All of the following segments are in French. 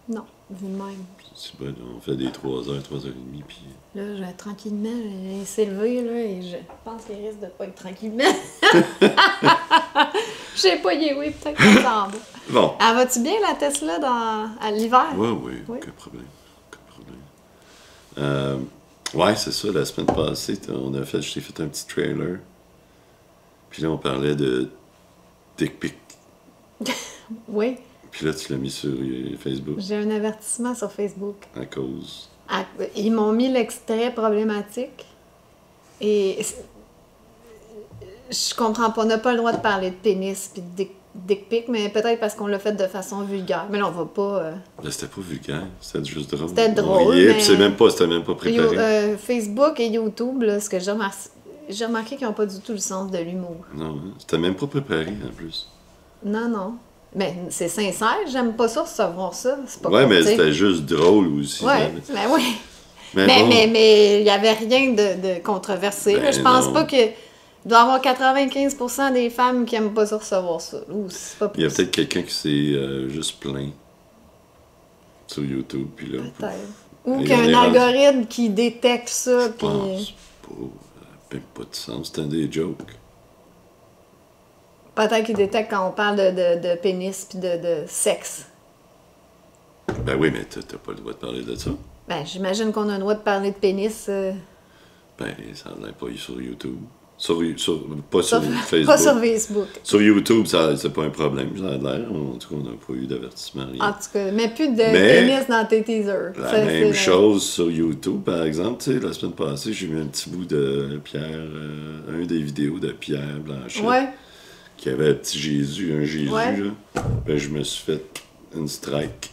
Non, vu de même. C'est bon, on fait des 3h, 3h30, puis... Là, tranquillement, j'ai s'élevé, là, et je pense qu'il risque de pas être tranquillement. Je sais pas, il est oui, peut-être qu'on s'en va. Bon. Elle va-tu bien, la Tesla, à l'hiver? Oui, aucun problème. Ouais, c'est ça, la semaine passée, je t'ai fait un petit trailer. Puis là, on parlait de dick pic. Oui. Puis là, tu l'as mis sur Facebook. J'ai un avertissement sur Facebook. À cause. Ils m'ont mis l'extrait problématique. Et je comprends pas. On n'a pas le droit de parler de pénis puis de dick pic, mais peut-être parce qu'on l'a fait de façon vulgaire. Mais là, on va pas... Là, c'était pas vulgaire, c'était juste drôle. C'était drôle, riait, mais... puis c'était même pas préparé. Facebook et YouTube, là, ce que j'ai remarqué qu'ils n'ont pas du tout le sens de l'humour. Non, hein? C'était même pas préparé, en plus. Non. Mais c'est sincère, j'aime pas ça recevoir ça. C'est pas mais c'était juste drôle aussi. Ouais, mais oui. Mais il n'y avait rien de controversé. Je pense pas que... Il doit y avoir 95% des femmes qui n'aiment pas ça recevoir ça. Il y a peut-être quelqu'un qui s'est juste plaint sur YouTube. Puis là, peut-être. Ou qu'il y a un algorithme qui détecte ça. Je pense pas. Ça n'a pas de sens. C'est des jokes. Peut-être qu'il détecte quand on parle de pénis puis de sexe. Ben oui, mais t'as pas le droit de parler de ça. Ben, j'imagine qu'on a le droit de parler de pénis. Ben, ça n'a pas eu sur YouTube. Pas sur Facebook. Pas sur Facebook. Sur YouTube, c'est pas un problème, ça a l'air. En tout cas, on n'a pas eu d'avertissement, rien. En tout cas, mais plus de pénis dans tes teasers. La même chose sur YouTube, par exemple. Tu sais, la semaine passée, j'ai mis un petit bout de Pierre, un des vidéos de Pierre Blanchet. Ouais. Qui avait un petit Jésus, ouais. Là. Ben, je me suis fait une strike.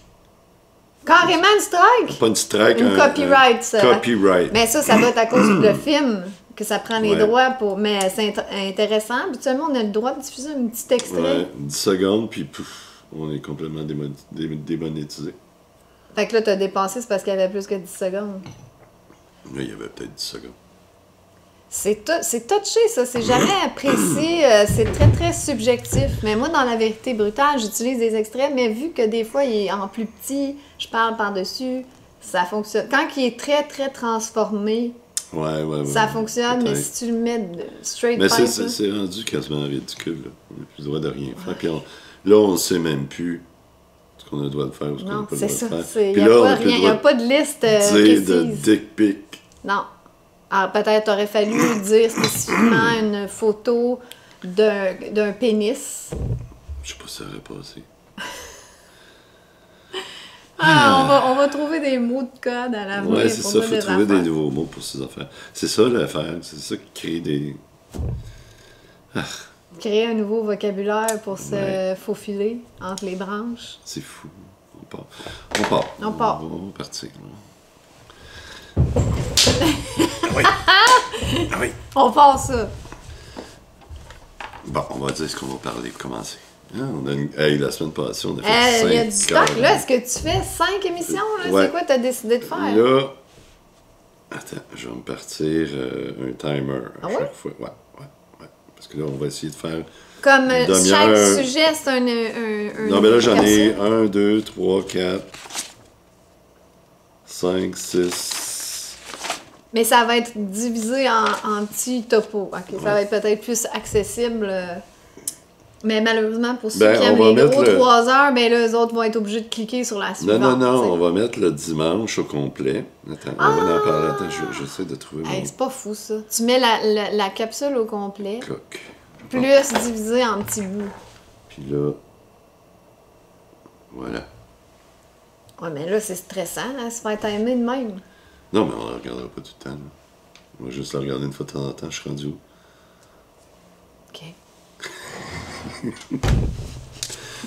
Carrément une strike? Pas une strike, une copyright, ça. Copyright. Mais ça va être à cause de film. Que ça prend les droits pour... Mais c'est intéressant. Habituellement, on a le droit de diffuser un petit extrait. Ouais, 10 secondes, puis pouf, on est complètement démonétisé. Fait que là, t'as dépassé, c'est parce qu'il y avait plus que 10 secondes. Là, il y avait peut-être 10 secondes. C'est touché, ça. C'est jamais apprécié. C'est très, très subjectif. Mais moi, dans La Vérité brutale, j'utilise des extraits, mais vu que des fois, il est en plus petit, je parle par-dessus, ça fonctionne. Quand il est très, très transformé... Ouais, ça fonctionne, mais si tu le mets straight mais pipe... c'est rendu quasiment ridicule, là. On n'a plus le droit de rien faire. Puis là, on ne sait même plus ce qu'on a le droit de faire ou ce qu'on n'a pas le droit de faire. Il n'y a pas de liste précise. De dick pic. Non. Alors, peut-être aurait fallu dire spécifiquement une photo d'un pénis. Je sais pas si ça aurait passé. On va trouver des mots de code à l'avenir. Ouais, c'est ça, il faut trouver des nouveaux mots pour ces affaires. C'est ça l'affaire, c'est ça qui crée des... Créer un nouveau vocabulaire pour se faufiler entre les branches. C'est fou. On part. On part. On va partir. Oui. On part ça. Bon, on va dire ce qu'on va parler, commencer. On a la semaine passée, on a fait 5 il y a du stock. Là, est-ce que tu fais 5 émissions? Là? Ouais. C'est quoi tu as décidé de faire? Là, attends, je vais me partir un timer à chaque fois. Ouais. Parce que là, on va essayer de faire... Comme chaque sujet, c'est un non, mais là, j'en ai 1, 2, 3, 4, 5, 6... Mais ça va être divisé en petits topos. Okay, ça va être peut-être plus accessible... Mais malheureusement, pour ceux qui aiment les gros 3 heures, ben là, eux autres vont être obligés de cliquer sur la suivante. Non, on va mettre le dimanche au complet. Attends, on va en parler. Attends, j'essaie de trouver mon... C'est pas fou, ça. Tu mets la capsule au complet, coq. Plus divisé en petits bouts. Puis là, voilà. Ouais, mais là, c'est stressant, là, se faire timer de même. Non, mais on la regardera pas tout le temps. Là. On va juste la regarder une fois de temps en temps. Je suis rendu où? OK.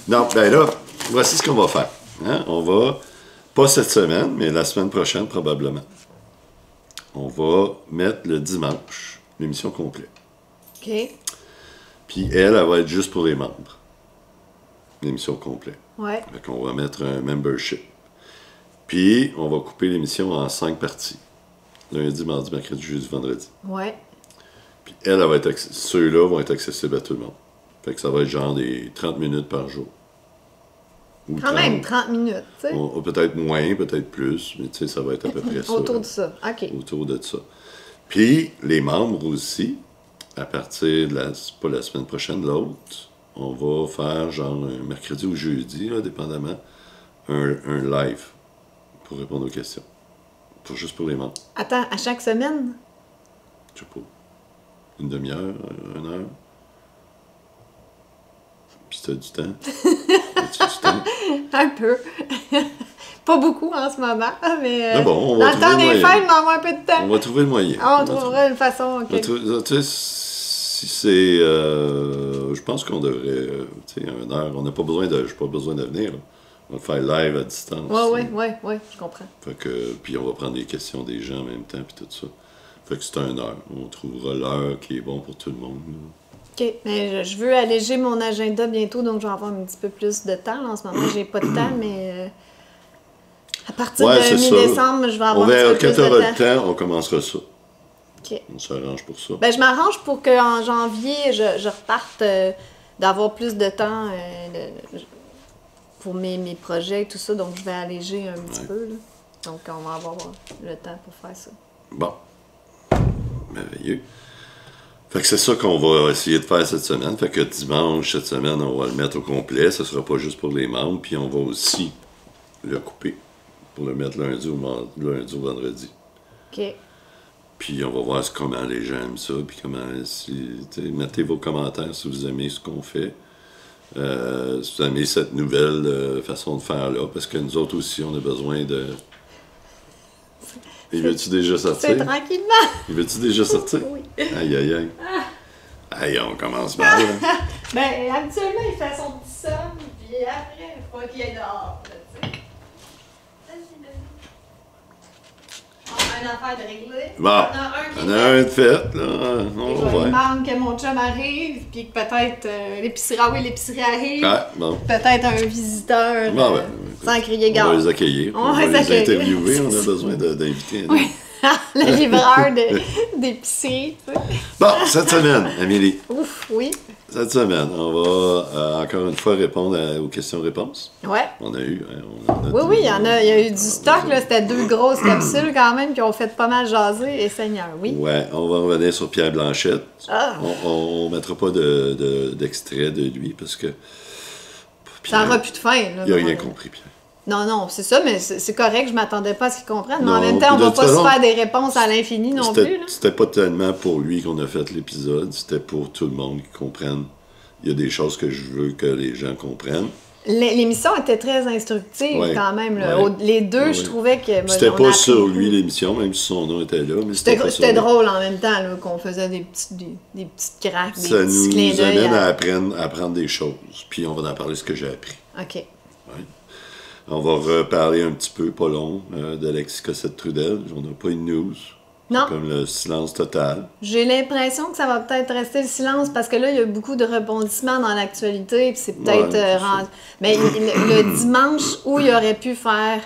Non, ben là, voici ce qu'on va faire. Hein? On va, pas cette semaine, mais la semaine prochaine probablement, on va mettre le dimanche l'émission complète. OK. Puis elle va être juste pour les membres. L'émission complète. Ouais. Fait qu'on va mettre un membership. Puis on va couper l'émission en 5 parties. Lundi, mardi, mercredi, jeudi, vendredi. Ouais. Puis elle va être ceux-là vont être accessibles à tout le monde. Fait que ça va être genre des 30 minutes par jour. Ou Quand même, 30 minutes, tu sais. Peut-être moins, peut-être plus, mais tu sais, ça va être à peu près ça. Autour de ça, OK. Autour de ça. Puis, les membres aussi, à partir de pas la semaine prochaine, l'autre, on va faire genre un mercredi ou jeudi, là, dépendamment, un live pour répondre aux questions. Juste pour les membres. Attends, à chaque semaine? Je sais pas. Une demi-heure, 1 heure. Puis t'as du temps. As-tu du temps? Un peu. Pas beaucoup en ce moment, mais Ah bon, on va dans le temps trouver le des moyen. fêtes, il m'envoie un peu de temps. On va trouver le moyen. On trouvera une façon. Tu sais, si c'est... je pense qu'on devrait... tu sais, 1 heure, on n'a pas besoin de... J'ai pas besoin de venir, là. On va le faire live à distance. Oui, je comprends. Fait que, puis on va prendre des questions des gens en même temps, puis tout ça. Fait que c'est 1 heure. On trouvera l'heure qui est bon pour tout le monde. Là. OK. Mais je veux alléger mon agenda bientôt, donc je vais avoir un petit peu plus de temps. Là, en ce moment, j'ai pas de temps, mais à partir de mi-décembre, je vais avoir un petit peu plus de temps. Quand tu auras le temps, on commencera ça. OK. On s'arrange pour ça. Ben, je m'arrange pour qu'en janvier, je reparte d'avoir plus de temps pour mes projets et tout ça. Donc, je vais alléger un petit peu. Là. Donc, on va avoir le temps pour faire ça. Bon. Merveilleux. Fait que c'est ça qu'on va essayer de faire cette semaine. Fait que dimanche, cette semaine, on va le mettre au complet. Ce sera pas juste pour les membres. Puis on va aussi le couper pour le mettre lundi ou vendredi. OK. Puis on va voir comment les gens aiment ça. Puis comment... mettez vos commentaires si vous aimez ce qu'on fait. Si vous aimez cette nouvelle façon de faire là. Parce que nous autres aussi, on a besoin de... Il veut-tu déjà sortir? C'est tranquillement. Il veut-tu déjà sortir? Oui. Aïe, aïe, aïe. Aïe, on commence mal. Hein? Ben, habituellement, il fait son petit somme, puis après, il faut qu'il aille dehors. Là, tu sais. On a une affaire de régler. Bon, on a un de fait, là. On va Il voir. manque que mon chum arrive, puis que peut-être l'épicerie arrive. Ouais, bon. Peut-être un visiteur Bon, ben, sans crier On gare. va les accueillir. On va va les les accueillir. interviewer. On a besoin d'inviter. Oui. Le livreur d'épicerie, tu sais. Bon, cette semaine, Amélie. Ouf, oui. Cette semaine, on va encore une fois répondre aux questions-réponses. Ouais. On a eu. Oui, il y a eu du stock, là. C'était 2 grosses capsules quand même qui ont fait pas mal jaser, et Seigneur, oui. Ouais, on va revenir sur Pierre Blanchette. Ah. On mettra pas d'extrait de lui parce que. Ça n'aura plus de fin, là. Il n'a rien compris, Pierre. Non, c'est ça, mais c'est correct, je m'attendais pas à ce qu'ils comprennent. Mais Non, en même temps, on de va toute pas façon, se faire des réponses à l'infini non plus, là. C'était pas tellement pour lui qu'on a fait l'épisode, c'était pour tout le monde qui comprenne. Il y a des choses que je veux que les gens comprennent. L'émission était très instructive quand même. Là. Ouais. Les deux, je trouvais que... C'était pas sur lui l'émission, même si son nom était là. Mais C'était drôle en même temps là, qu'on faisait des petites craques, des petits clins d'œil. Ça nous amène à apprendre des choses. Puis on va en parler ce que j'ai appris. OK. Ouais. On va reparler un petit peu, pas long, d'Alexis Cossette-Trudel. On n'a pas une news. Non. Comme le silence total. J'ai l'impression que ça va peut-être rester le silence parce que là, il y a beaucoup de rebondissements dans l'actualité. Puis c'est peut-être mais le dimanche où il aurait pu faire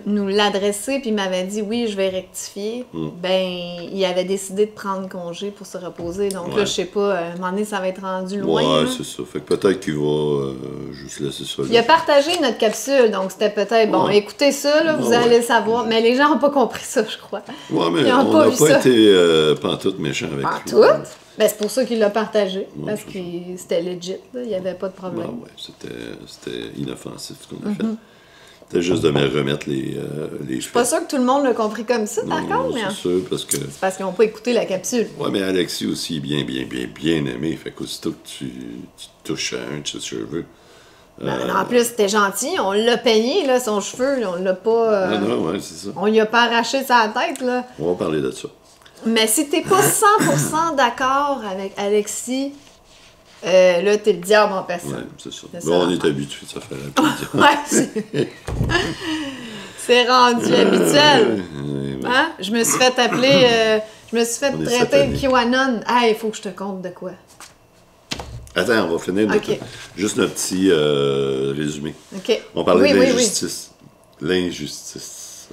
nous l'adresser, puis il m'avait dit oui, je vais rectifier. Ben, il avait décidé de prendre congé pour se reposer. Donc là, je sais pas, à un moment donné, ça va être rendu loin. Ouais, là. c'est ça. Fait que peut-être qu'il va juste laisser ça là. Il a partagé notre capsule, donc c'était peut-être bon. Écoutez ça, là, vous allez le savoir. Mais les gens n'ont pas compris ça, je crois. Ouais, mais Ils on ont pas n'a vu pas ça. été pantoute méchant avec lui. Pantoute? Ben, c'est pour ça qu'il l'a partagé, parce c'est que c'était legit, là. Il n'y avait pas de problème. Ben ouais, c'était inoffensif ce qu'on a fait. C'était juste de me remettre les Je suis pas sûre que tout le monde l'a compris comme ça, par contre, mais c'est sûr, parce que... c'est parce qu'ils n'ont pas écouté la capsule. Ouais, mais Alexis aussi est bien aimé. Fait qu'aussitôt que tu touches à un de ses cheveux... En plus, c'était gentil. On l'a payé, là, son cheveu. On l'a pas... Non, ouais, c'est ça. On lui a pas arraché sa tête, là. On va parler de ça. Mais si t'es pas 100% d'accord avec Alexis, là, t'es le diable en personne. Ouais, c'est ça. C'est Bon, ça. on est habitué de ça faire la plaisir. Ouais, c'est rendu habituel. Ouais. Hein? Je me suis fait appeler... je me suis fait On est traiter satané. de QAnon. Ah, il faut que je te conte de quoi. Attends, on va finir Ok. juste notre petit résumé. OK. On parlait Oui, de oui, oui. l'injustice. L'injustice.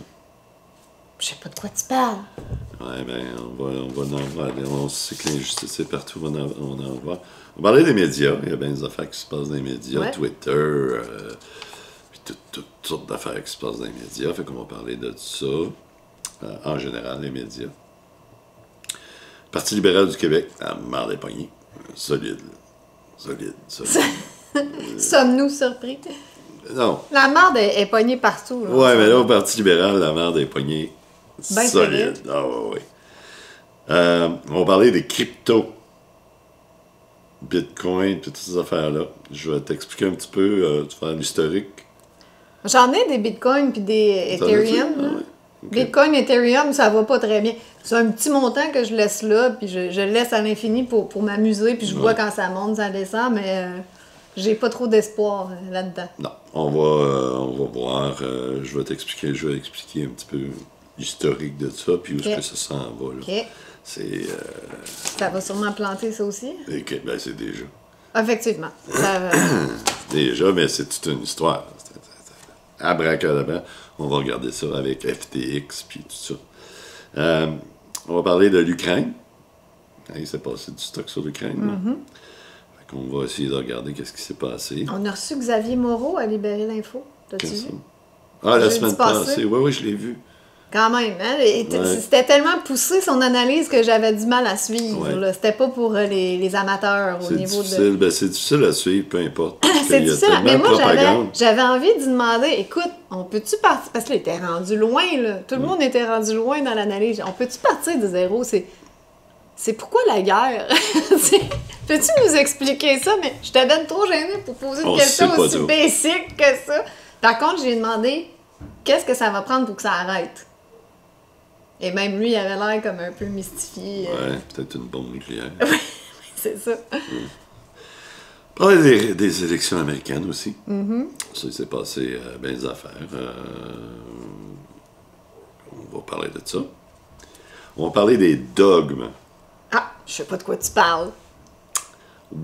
Je Je sais pas de quoi tu parles. Ouais, ben, on va en voir. On sait que l'injustice, c'est partout, on en voir. On va parler des médias. Il y a bien des affaires qui se passent dans les médias. Ouais. Twitter, puis toutes sortes d'affaires qui se passent dans les médias. Fait qu'on va parler de ça. En général, les médias. Parti libéral du Québec, la marre des poignées. Solide, là. Solide. Sommes-nous surpris? Non. La marde est pognée partout. Là, Ouais, mais là, au Parti libéral, la marre des poignées, Ben solide. Ah, ouais. On va parler des cryptos. Bitcoin, toutes ces affaires-là. Je vais t'expliquer un petit peu, tu vas faire l'historique. J'en ai des bitcoins puis des T'en as-tu? Ethereum. Ah là. ouais. Ok. Bitcoin, Ethereum, ça va pas très bien. C'est un petit montant que je laisse là, puis je le laisse à l'infini pour m'amuser, puis je vois quand ça monte, ça descend, mais j'ai pas trop d'espoir là-dedans. Non, on va voir. Je vais expliquer un petit peu l'historique de ça, puis où est-ce Ok. que ça s'en va. Là. OK. C'est. Ça va sûrement planter, ça aussi. Ok, ben c'est déjà. Effectivement. Ça va. Déjà, mais c'est toute une histoire. Abracadabra. On va regarder ça avec FTX, puis tout ça. On va parler de l'Ukraine. Il s'est passé du stock sur l'Ukraine. Fait qu'on va essayer de regarder qu'est-ce qui s'est passé. On a reçu Xavier Moreau à Libérer l'Info. T'as-tu Qu'est-ce vu? que ça? Ah, la Jeudi semaine passé. passée. Oui, je l'ai vu. Quand même, hein? Et Ouais. C'était tellement poussé son analyse que j'avais du mal à suivre. Ouais. Là. C'était pas pour les amateurs au C'est niveau difficile. de. Ben, c'est difficile à suivre, peu importe. parce C'est qu'il y a difficile. tellement Mais de moi, propagande. j'avais envie de lui demander, écoute, on peut-tu partir. Parce qu'il était rendu loin, là. Tout le monde était rendu loin dans l'analyse. On peut-tu partir de zéro? C'est pourquoi la guerre? Peux-tu nous expliquer ça? Mais je t'avais ben trop gênée pour poser une On question sait pas aussi trop. basique que ça. Par contre, j'ai demandé qu'est-ce que ça va prendre pour que ça arrête? Et même lui, il avait l'air comme un peu mystifié. Ouais, peut-être une bombe nucléaire. C'est ça. Parler des élections américaines aussi. Mm-hmm. Ça, il s'est passé bien des affaires. On va parler de ça. On va parler des dogmes. Ah, je sais pas de quoi tu parles.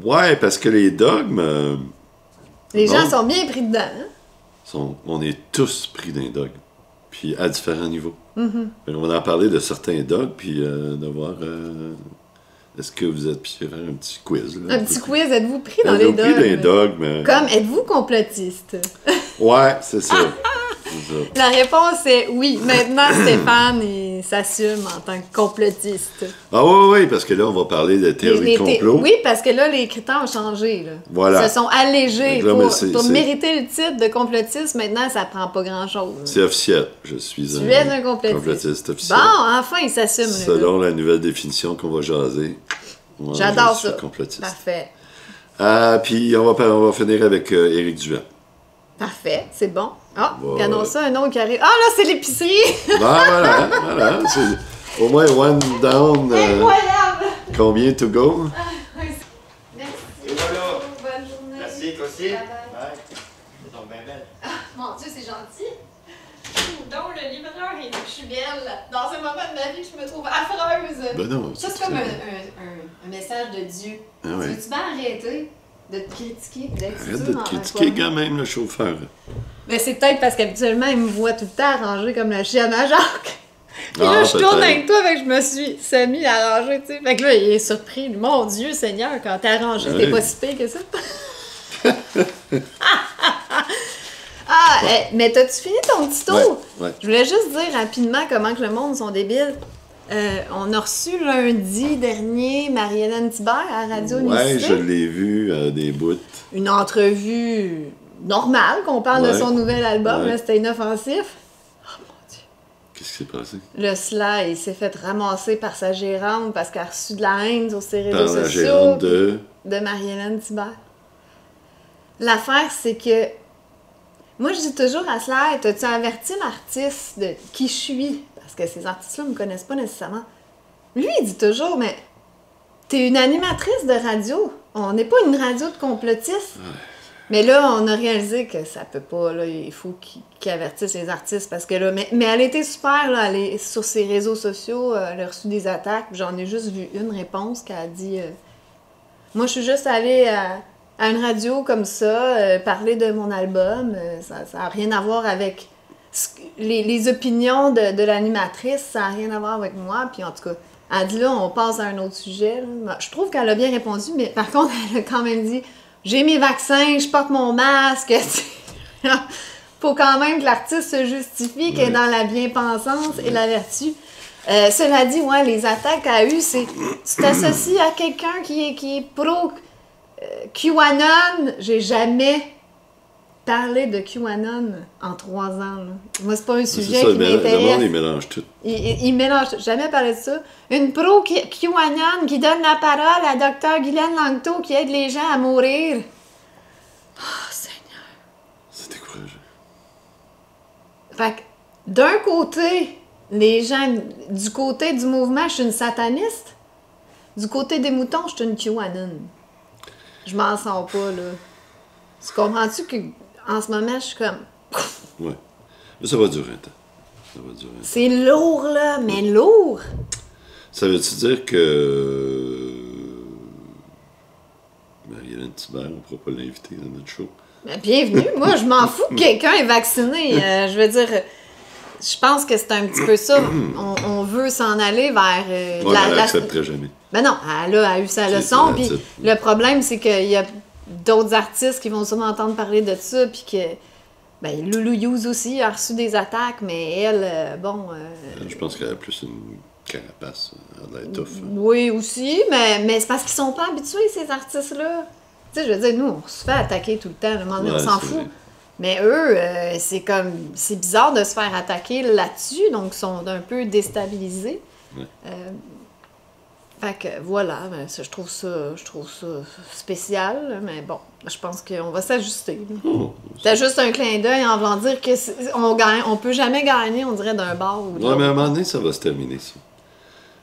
Ouais, parce que les dogmes, Les Bon. gens sont bien pris dedans. Hein? on est tous pris d'un dogme. Puis à différents niveaux. Mm-hmm. Fait qu'on va en parler de certains dogmes, puis de voir... est-ce que vous êtes... Puis faire un petit quiz. Là, Un petit quiz, êtes-vous pris dans les Êtes-vous pris d'un dogmes? dogme? Comme, êtes-vous complotiste? Ouais, c'est ça. C'est ça. La réponse est oui. Maintenant, Stéphane, il s'assume en tant que complotiste. Ah oui, parce que là, on va parler de théorie de complot. Oui, parce que là, les critères ont changé. Là. Voilà. Ils se sont allégés. Donc là, mais c'est- Pour c'est- mériter le titre de complotiste, maintenant, ça prend pas grand-chose. C'est officiel. Je suis Tu es un complotiste. officiel. Bon, enfin, il s'assume. le gars. Selon la nouvelle définition qu'on va jaser. Ouais, J'adore je suis ça. complotiste. Parfait. Puis on va finir avec Éric Duhem. Parfait, c'est bon. Ah, Ouais. il annonce ça, un nom qui arrive. Ah, là, c'est l'épicerie! Voilà. C'est au moins one down. Incroyable! Combien to go? Merci. Et voilà. Bonne journée. Merci, toi aussi. Bye Bye. bye. C'est donc bien belle. Mon Dieu, c'est gentil. Donc, le livreur, il dit que je suis belle. Dans un moment de ma vie, je me trouve affreuse. Ben non. Ça, c'est comme un message de Dieu. Ah ouais. Tu veux-tu bien arrêter de te critiquer? Arrête de te critiquer quand même, le chauffeur. Mais c'est peut-être parce qu'habituellement, il me voit tout le temps arrangée comme la chienne à Jacques. Puis là, Ah, je tourne peut-être. avec toi, fait que je me suis semi arrangée, tu sais. Fait que là, il est surpris. Mon Dieu, Seigneur, quand t'es arrangé, Ouais. t'es pas si pire que ça. Ah, mais t'as-tu fini ton petit tour? Ouais. Je voulais juste dire rapidement comment que le monde sont débiles. On a reçu lundi dernier Marie-Hélène Thibert à Radio Ouais, Unicité. je l'ai vu des bouts. Une entrevue normale, qu'on parle de Ouais. son nouvel album, Ouais. là, c'était inoffensif. Qu'est-ce qui s'est passé? Le Sla, il s'est fait ramasser par sa gérante parce qu'elle a reçu de la haine sur ses réseaux Par la sociaux. gérante de... De Marie-Hélène Thibert. L'affaire, c'est que moi, je dis toujours à Sla, t'as-tu averti l'artiste de qui je suis? Parce que ces artistes-là ne me connaissent pas nécessairement. Lui, il dit toujours, mais t'es une animatrice de radio. On n'est pas une radio de complotistes. Mais là, on a réalisé que ça peut pas, là, il faut qu'il avertisse les artistes parce que là, mais elle était super, là, elle est sur ses réseaux sociaux, elle a reçu des attaques, puis j'en ai juste vu une réponse qui a dit moi, je suis juste allée à une radio comme ça, parler de mon album, ça n'a rien à voir avec les opinions de l'animatrice, ça n'a rien à voir avec moi. Puis en tout cas, elle dit là, on passe à un autre sujet. Là. Je trouve qu'elle a bien répondu, mais par contre, elle a quand même dit j'ai mes vaccins, je porte mon masque. Faut quand même que l'artiste se justifie qu'elle est dans la bien-pensance et la vertu. Cela dit, ouais, les attaques qu'elle a eues, c'est tu t'associes à quelqu'un qui est pro QAnon. J'ai jamais parlé de QAnon en 3 ans. Là. Moi, c'est pas un sujet qui m'intéresse. Le monde, il mélange tout. Il mélange tout. Jamais parlé de ça. Une pro QAnon qui donne la parole à Dr. Guylaine Langto qui aide les gens à mourir. Oh, Seigneur. C'est décourageant. Fait que, d'un côté, les gens, du côté du mouvement, je suis une sataniste. Du côté des moutons, je suis une QAnon. Je m'en sens pas, là. Tu comprends-tu qu'en ce moment, je suis comme... Oui. Mais ça va durer un temps. Ça va durer un temps. C'est lourd, là, mais lourd. Ça veut-tu dire que... Marie-Hélène Thibert, on ne pourra pas l'inviter dans notre show? Ben, bienvenue. Moi, je m'en fous que quelqu'un est vacciné. Je veux dire... Je pense que c'est un petit peu ça. On veut s'en aller vers... Ouais, elle n'accepterait jamais. Ben non, elle a eu sa leçon. Puis le problème, c'est qu'il y a d'autres artistes qui vont sûrement entendre parler de ça. Puis que... Ben, Loulou Hughes aussi a reçu des attaques, mais elle, bon... Je pense qu'elle a plus une carapace. Elle a l'air tough. Oui, aussi, mais c'est parce qu'ils sont pas habitués, ces artistes-là. Tu sais, je veux dire, nous, on se fait attaquer tout le temps. À un moment donné, on s'en fout. Vrai. Mais eux, c'est bizarre de se faire attaquer là-dessus, donc ils sont un peu déstabilisés. Ouais. Fait que voilà, je trouve ça spécial, mais bon, je pense qu'on va s'ajuster. Oh, c'est juste un clin d'œil en voulant dire qu'on peut jamais gagner, on dirait, d'un bar ou de l'autre. Ouais, mais à un moment donné, ça va se terminer, ça.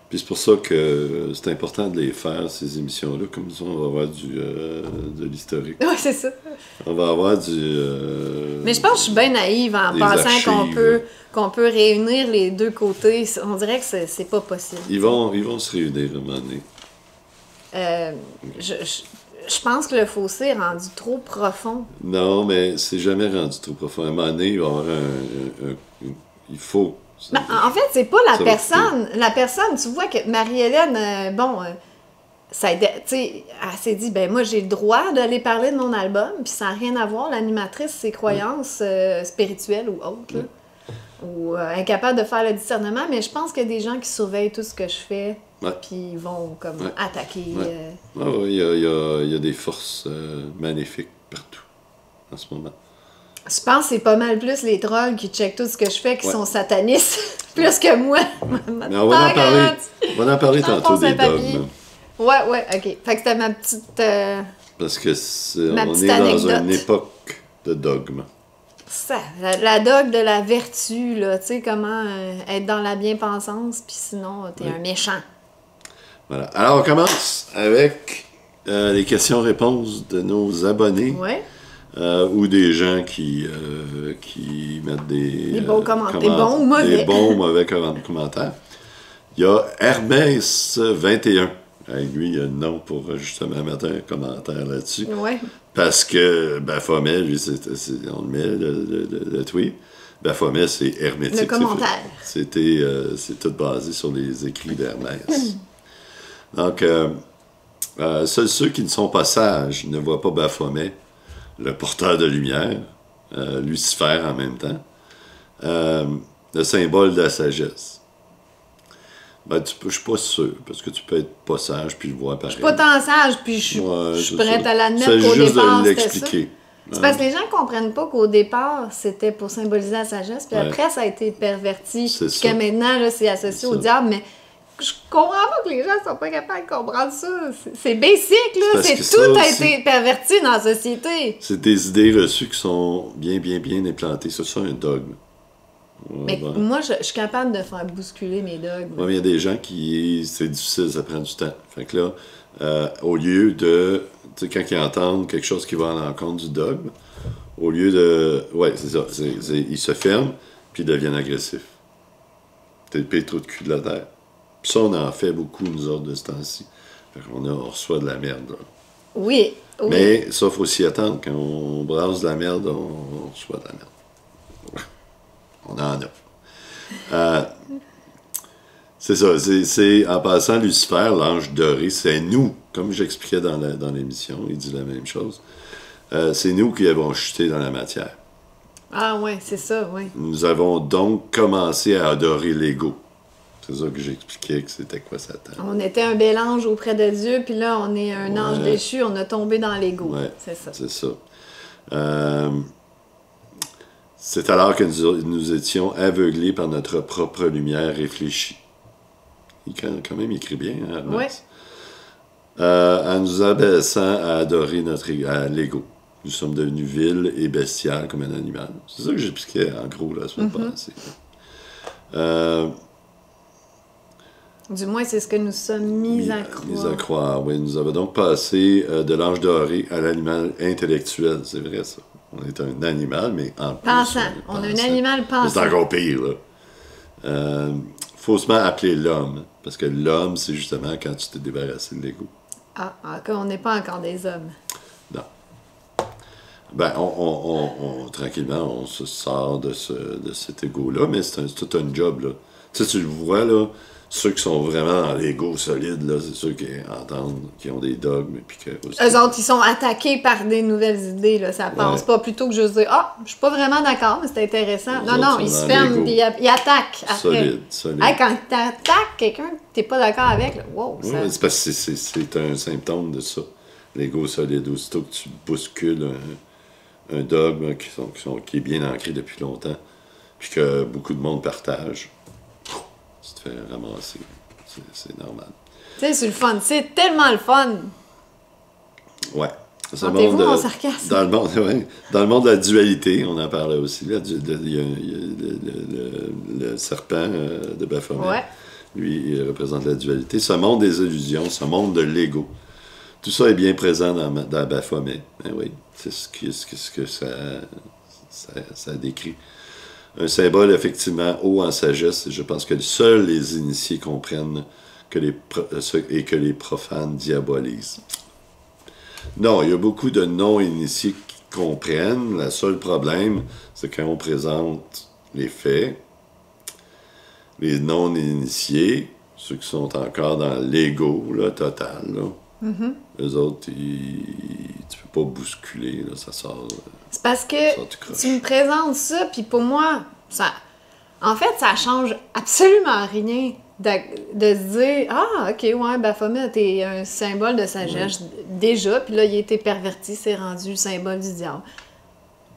Puis c'est pour ça que c'est important de les faire, ces émissions-là. Comme ça, on va avoir de l'historique. Oui, c'est ça. On va avoir du... mais je pense que je suis bien naïve en pensant qu'on peut réunir les deux côtés. On dirait que c'est pas possible. Ils vont se réunir à un moment donné. Je pense que le fossé est rendu trop profond. Non, mais c'est jamais rendu trop profond. À un moment donné, il va y avoir il faut... Ben, en fait, c'est pas la personne. La personne, tu vois que Marie-Hélène, ça tu sais, elle s'est dit, ben moi, j'ai le droit d'aller parler de mon album, puis ça n'a rien à voir, l'animatrice, ses croyances spirituelles ou autres, là, ou incapable de faire le discernement, mais je pense qu'il y a des gens qui surveillent tout ce que je fais, puis ils vont comme attaquer. Il y a des forces maléfiques partout, en ce moment. Je pense que c'est pas mal plus les trolls qui checkent tout ce que je fais, qui sont satanistes, plus que moi. Mais on va en parler tantôt des dogmes. Ouais, ok. Fait que c'était ma petite... Parce que on est dans une époque de dogme. Ça, la dogme de la vertu, là, tu sais, comment être dans la bien-pensance, puis sinon, t'es un méchant. Voilà. Alors, on commence avec les questions-réponses de nos abonnés. Ouais. Ou des gens qui mettent des bons commentaires, des bons ou mauvais. Des bons ou mauvais commentaires. Il y a Hermès 21. Lui, il a le nom pour justement mettre un commentaire là-dessus. Ouais. Parce que Baphomet, lui, on le met, le tweet. Baphomet, c'est hermétique. Le commentaire. C'est tout basé sur les écrits d'Hermès. Donc, seuls ceux qui ne sont pas sages ne voient pas Baphomet, le porteur de lumière, Lucifer en même temps, le symbole de la sagesse. Je suis pas sûr, parce que tu peux être pas sage puis le voir pareil. Je suis pas tant sage, puis je suis prête à l'admettre qu'au départ, c'était ça. C'est parce que les gens ne comprennent pas qu'au départ, c'était pour symboliser la sagesse, puis après, ça a été perverti, puis que maintenant, là, c'est associé au diable, mais je comprends pas que les gens sont pas capables de comprendre ça. C'est basic, là. Tout a été perverti dans la société. C'est des idées reçues qui sont bien implantées. C'est ça, un dogme. Mais moi, je suis capable de faire bousculer mes dogmes. Il y a des gens qui... C'est difficile, ça prend du temps. Fait que là, au lieu de... Tu sais, quand ils entendent quelque chose qui va à l'encontre du dogme, au lieu de... Ouais, c'est ça. Ils se ferment, puis ils deviennent agressifs. T'es le pire trou de cul de la terre. Puis ça, on en fait beaucoup, nous autres, de ce temps-ci. Fait qu'on reçoit de la merde, là. Oui. Mais ça, il faut s'y attendre. Quand on brasse de la merde, on reçoit de la merde. On en a. C'est ça. C'est en passant, Lucifer, l'ange doré, c'est nous, comme j'expliquais dans l'émission, il dit la même chose. C'est nous qui avons chuté dans la matière. Ah oui, c'est ça, oui. Nous avons donc commencé à adorer l'ego. C'est ça que j'expliquais que c'était quoi Satan. On était un bel ange auprès de Dieu, puis là, on est un ange déchu, on a tombé dans l'ego. Ouais, c'est ça. C'est ça. C'est alors que nous étions aveuglés par notre propre lumière réfléchie. Il quand même écrit bien, hein, Arnold? En nous abaissant à adorer à l'ego. Nous sommes devenus vils et bestiales comme un animal. C'est ça que j'expliquais en gros la semaine passée. Du moins, c'est ce que nous sommes mis à croire. Mis à croire, oui. Nous avons donc passé de l'ange doré à l'animal intellectuel. C'est vrai, ça. On est un animal, mais en plus... Pensant. On est un animal pensant. C'est encore pire, là. Faussement appelé l'homme. Parce que l'homme, c'est justement quand tu t'es débarrassé de l'ego. Ah, on n'est pas encore des hommes. Non. Ben, tranquillement, on se sort de cet ego-là, mais c'est tout un job, là. Tu sais, tu le vois, là, ceux qui sont vraiment dans l'ego solide, là, c'est ceux qui entendent, qui ont des dogmes, puis que... Eux autres, ils sont attaqués par des nouvelles idées, là, ça passe pas. Plutôt que juste dire « Ah, je suis pas vraiment d'accord, mais c'est intéressant. » Non, ils se ferment, puis ils attaquent après. Solide. Hey, quand tu attaques quelqu'un que t'es pas d'accord avec, là, wow, ça... Oui, c'est parce que c'est un symptôme de ça. L'ego solide, aussitôt que tu bouscules un dogme qui est bien ancré depuis longtemps, puis que beaucoup de monde partage, tu te fais ramasser. C'est normal. Tu sais, c'est le fun. C'est tellement le fun. Ouais. Sentez-vous mon sarcasme? Dans le monde de la dualité, on en parlait aussi. Il y a le serpent de Baphomet. Ouais. Lui, il représente la dualité. Ce monde des illusions, ce monde de l'ego. Tout ça est bien présent dans Baphomet. Ben oui, c'est ce que ça décrit. Un symbole effectivement haut en sagesse, et je pense que seuls les initiés comprennent et que les profanes diabolisent. Non, il y a beaucoup de non-initiés qui comprennent. Le seul problème, c'est quand on présente les faits, les non-initiés, ceux qui sont encore dans l'ego là, total, là, eux autres, tu peux pas bousculer, là, ça sort. C'est parce que tu me présentes ça, puis pour moi, en fait, ça change absolument rien de se dire « Ah, OK, ouais, Baphomet, t'es un symbole de sagesse déjà, puis là, il a été perverti, c'est rendu le symbole du diable. »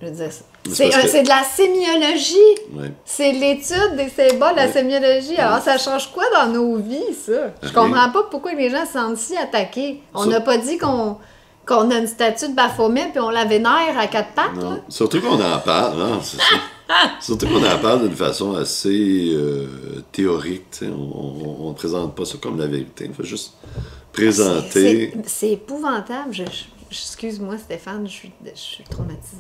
Je veux dire, c'est de la sémiologie. Ouais. C'est l'étude des symboles de la sémiologie. Alors, ça change quoi dans nos vies, ça? Je comprends pas pourquoi les gens se sentent si attaqués. On n'a pas dit qu'on a une statue de Baphomet puis on la vénère à quatre pattes. Non. Là. Surtout qu'on en parle, non? C'est ça. Surtout qu'on en parle d'une façon assez théorique. On ne présente pas ça comme la vérité. Il faut juste présenter... C'est épouvantable. Excuse-moi, Stéphane, je suis traumatisée.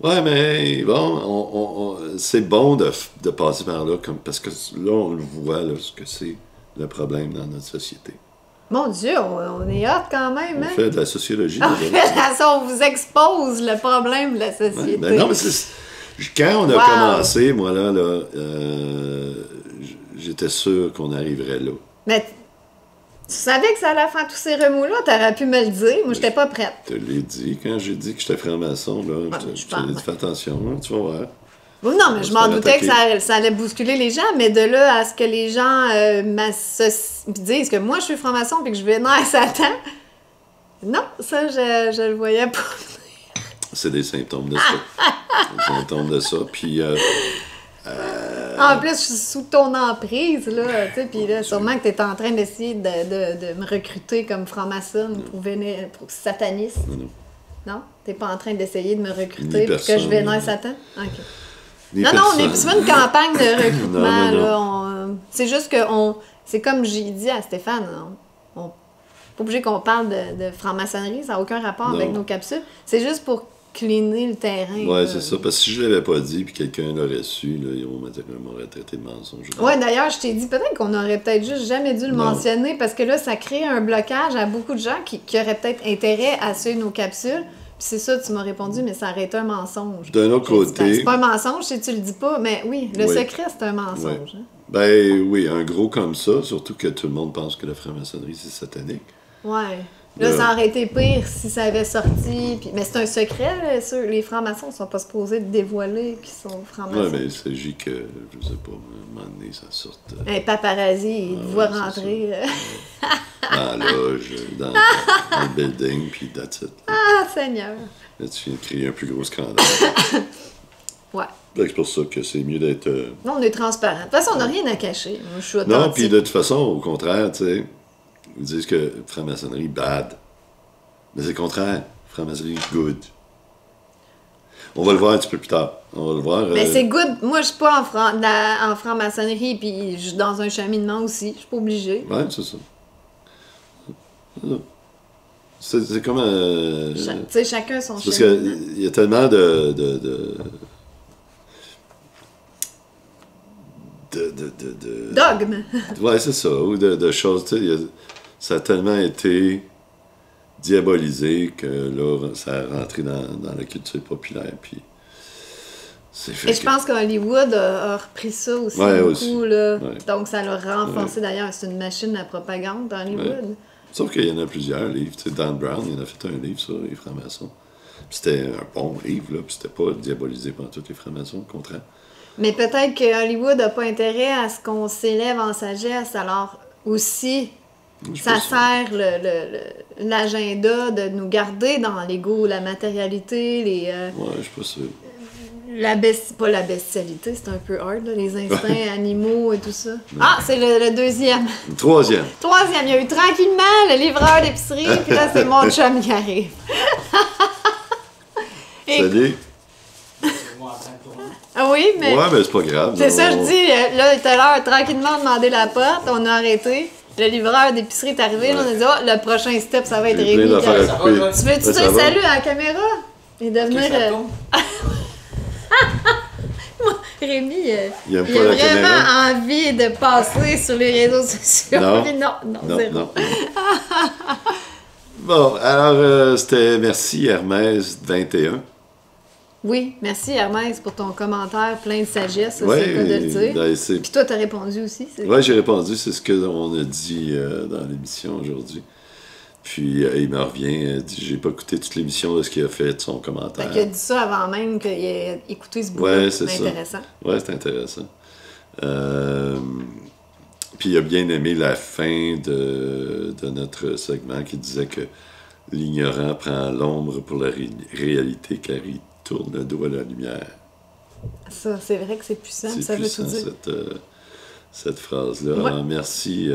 Ouais, mais bon, c'est bon de passer par là, parce que là, on le voit, là, ce que c'est le problème dans notre société. Mon Dieu, on est hot quand même, hein? On fait de la sociologie. On vous expose le problème de la société. Ouais, ben non, mais quand on a commencé, moi, là j'étais sûr qu'on arriverait là. Mais tu savais que ça allait faire tous ces remous-là? T'aurais pu me le dire. Moi, j'étais pas prête. Je te l'ai dit. Quand j'ai dit que j'étais franc-maçon, là, je te l'ai dit, fais attention, hein, tu vas voir. Non, mais je m'en doutais que ça allait bousculer les gens, mais de là à ce que les gens disent que moi, je suis franc-maçon et que je vénère Satan, non, ça, je le voyais pas. C'est des symptômes de ça. Des symptômes de ça, puis... En plus, je suis sous ton emprise, là, tu sais, puis là, sûrement que tu es en train d'essayer de me recruter comme franc-maçonne pour sataniste. Non? T'es pas en train d'essayer de me recruter pour que je vénère Satan? OK. Non, c'est pas une campagne de recrutement, là. C'est juste que c'est comme j'ai dit à Stéphane, on n'est pas obligé qu'on parle de franc-maçonnerie, ça n'a aucun rapport avec nos capsules. C'est juste pour cleaner le terrain. Oui, c'est ça. Parce que si je ne l'avais pas dit puis quelqu'un l'aurait su, là, on m'aurait traité de mensonge. Oui, d'ailleurs, je t'ai dit peut-être qu'on aurait peut-être juste jamais dû le mentionner parce que là, ça crée un blocage à beaucoup de gens qui auraient peut-être intérêt à suivre nos capsules. Puis c'est ça, tu m'as répondu, mais ça aurait été un mensonge. D'un autre J'ai dit, ben, côté... c'est pas un mensonge si tu le dis pas, mais oui, le Oui. secret, c'est un mensonge. Hein. Ben oui, un gros comme ça, surtout que tout le monde pense que la franc-maçonnerie, c'est satanique. Ouais. Là, ça aurait été pire si ça avait sorti. Puis... Mais c'est un secret, là, les francs-maçons ne sont pas supposés de dévoiler qu'ils sont francs-maçons. Oui, mais il s'agit que, je sais pas, à un moment donné, ça sorte... Un paparazzi, il te voit rentrer. Dans la loge, dans le building, puis that's it. Ah, Seigneur! Là, tu viens de créer un plus gros scandale. Ouais. C'est pour ça que c'est mieux d'être... Non, on est transparent. De toute façon, on n'a rien à cacher. Moi, je suis authentique. Non, puis de toute façon, au contraire, tu sais, ils disent que franc-maçonnerie, bad. Mais c'est le contraire. Franc-maçonnerie, good. On va le voir un petit peu plus tard. On va le voir. Mais c'est good. Moi, je suis pas en franc-maçonnerie, puis je suis dans un cheminement aussi. Je suis pas obligée. Ouais, c'est ça. C'est comme Tu sais, chacun son parce cheminement. qu'il y a tellement de Dogme! ouais, c'est ça. Ou de choses. Tu sais, ça a tellement été diabolisé que là, ça a rentré dans la culture populaire. Puis c'est fait. Et je pense qu'Hollywood a repris ça aussi Ouais, beaucoup. aussi. Là. Ouais. Donc, ça l'a renforcé. D'ailleurs, c'est une machine à propagande, Hollywood. Ouais. Sauf qu'il y en a plusieurs livres. Tu sais, Dan Brown, il en a fait un livre sur les francs-maçons. Puis c'était un bon livre, là. Puis c'était pas diabolisé par tous les francs-maçons, au contraire. Mais peut-être que Hollywood n'a pas intérêt à ce qu'on s'élève en sagesse. Alors, aussi, ça sert l'agenda de nous garder dans l'ego, la matérialité, les... Ouais, je suis pas sûr. Pas la bestialité, c'est un peu hard, là, les instincts animaux et tout ça. Ah, c'est le deuxième. Le troisième. Troisième, il y a eu tranquillement le livreur d'épicerie, puis là, c'est mon chum qui arrive. Et- Salut. C'est moi en train de tourner. Ah oui, mais... Ouais, mais c'est pas grave. C'est ça, je On- dis, là, tout à l'heure, tranquillement demander la porte, on a arrêté. Le livreur d'épicerie est arrivé, là, on a dit, oh, le prochain step, ça va être J'ai plein Rémi. d'affaires à Ça va, couper. là? Tu veux-tu Ouais, dire ça va? salut à la caméra? Et devenir... Ok, ça tourne. Rémi, Il aime il pas a la vraiment caméra? envie de passer sur les réseaux sociaux. Non. Puis non, Non, zéro. non. Bon, alors, c'était merci Hermès 21. Oui, merci Hermès pour ton commentaire plein de sagesse, ça, Ouais, c'est le cas de le dire. ben, c'est- Puis toi, t'as répondu aussi. ouais, j'ai répondu, c'est ce qu'on a dit dans l'émission aujourd'hui. Puis il me revient, dit j'ai pas écouté toute l'émission de ce qu'il a fait, de son commentaire. Fait qu'il a dit ça avant même qu'il ait écouté ce bout. Ouais, c'est ça. Intéressant. Ouais, c'est intéressant. Puis il a bien aimé la fin de notre segment qui disait que l'ignorant prend l'ombre pour la réalité car il tourne le dos à la lumière. Ça, c'est vrai que c'est puissant, C'est ça veut tout puissant, dire. cette phrase-là. Ouais. Alors, merci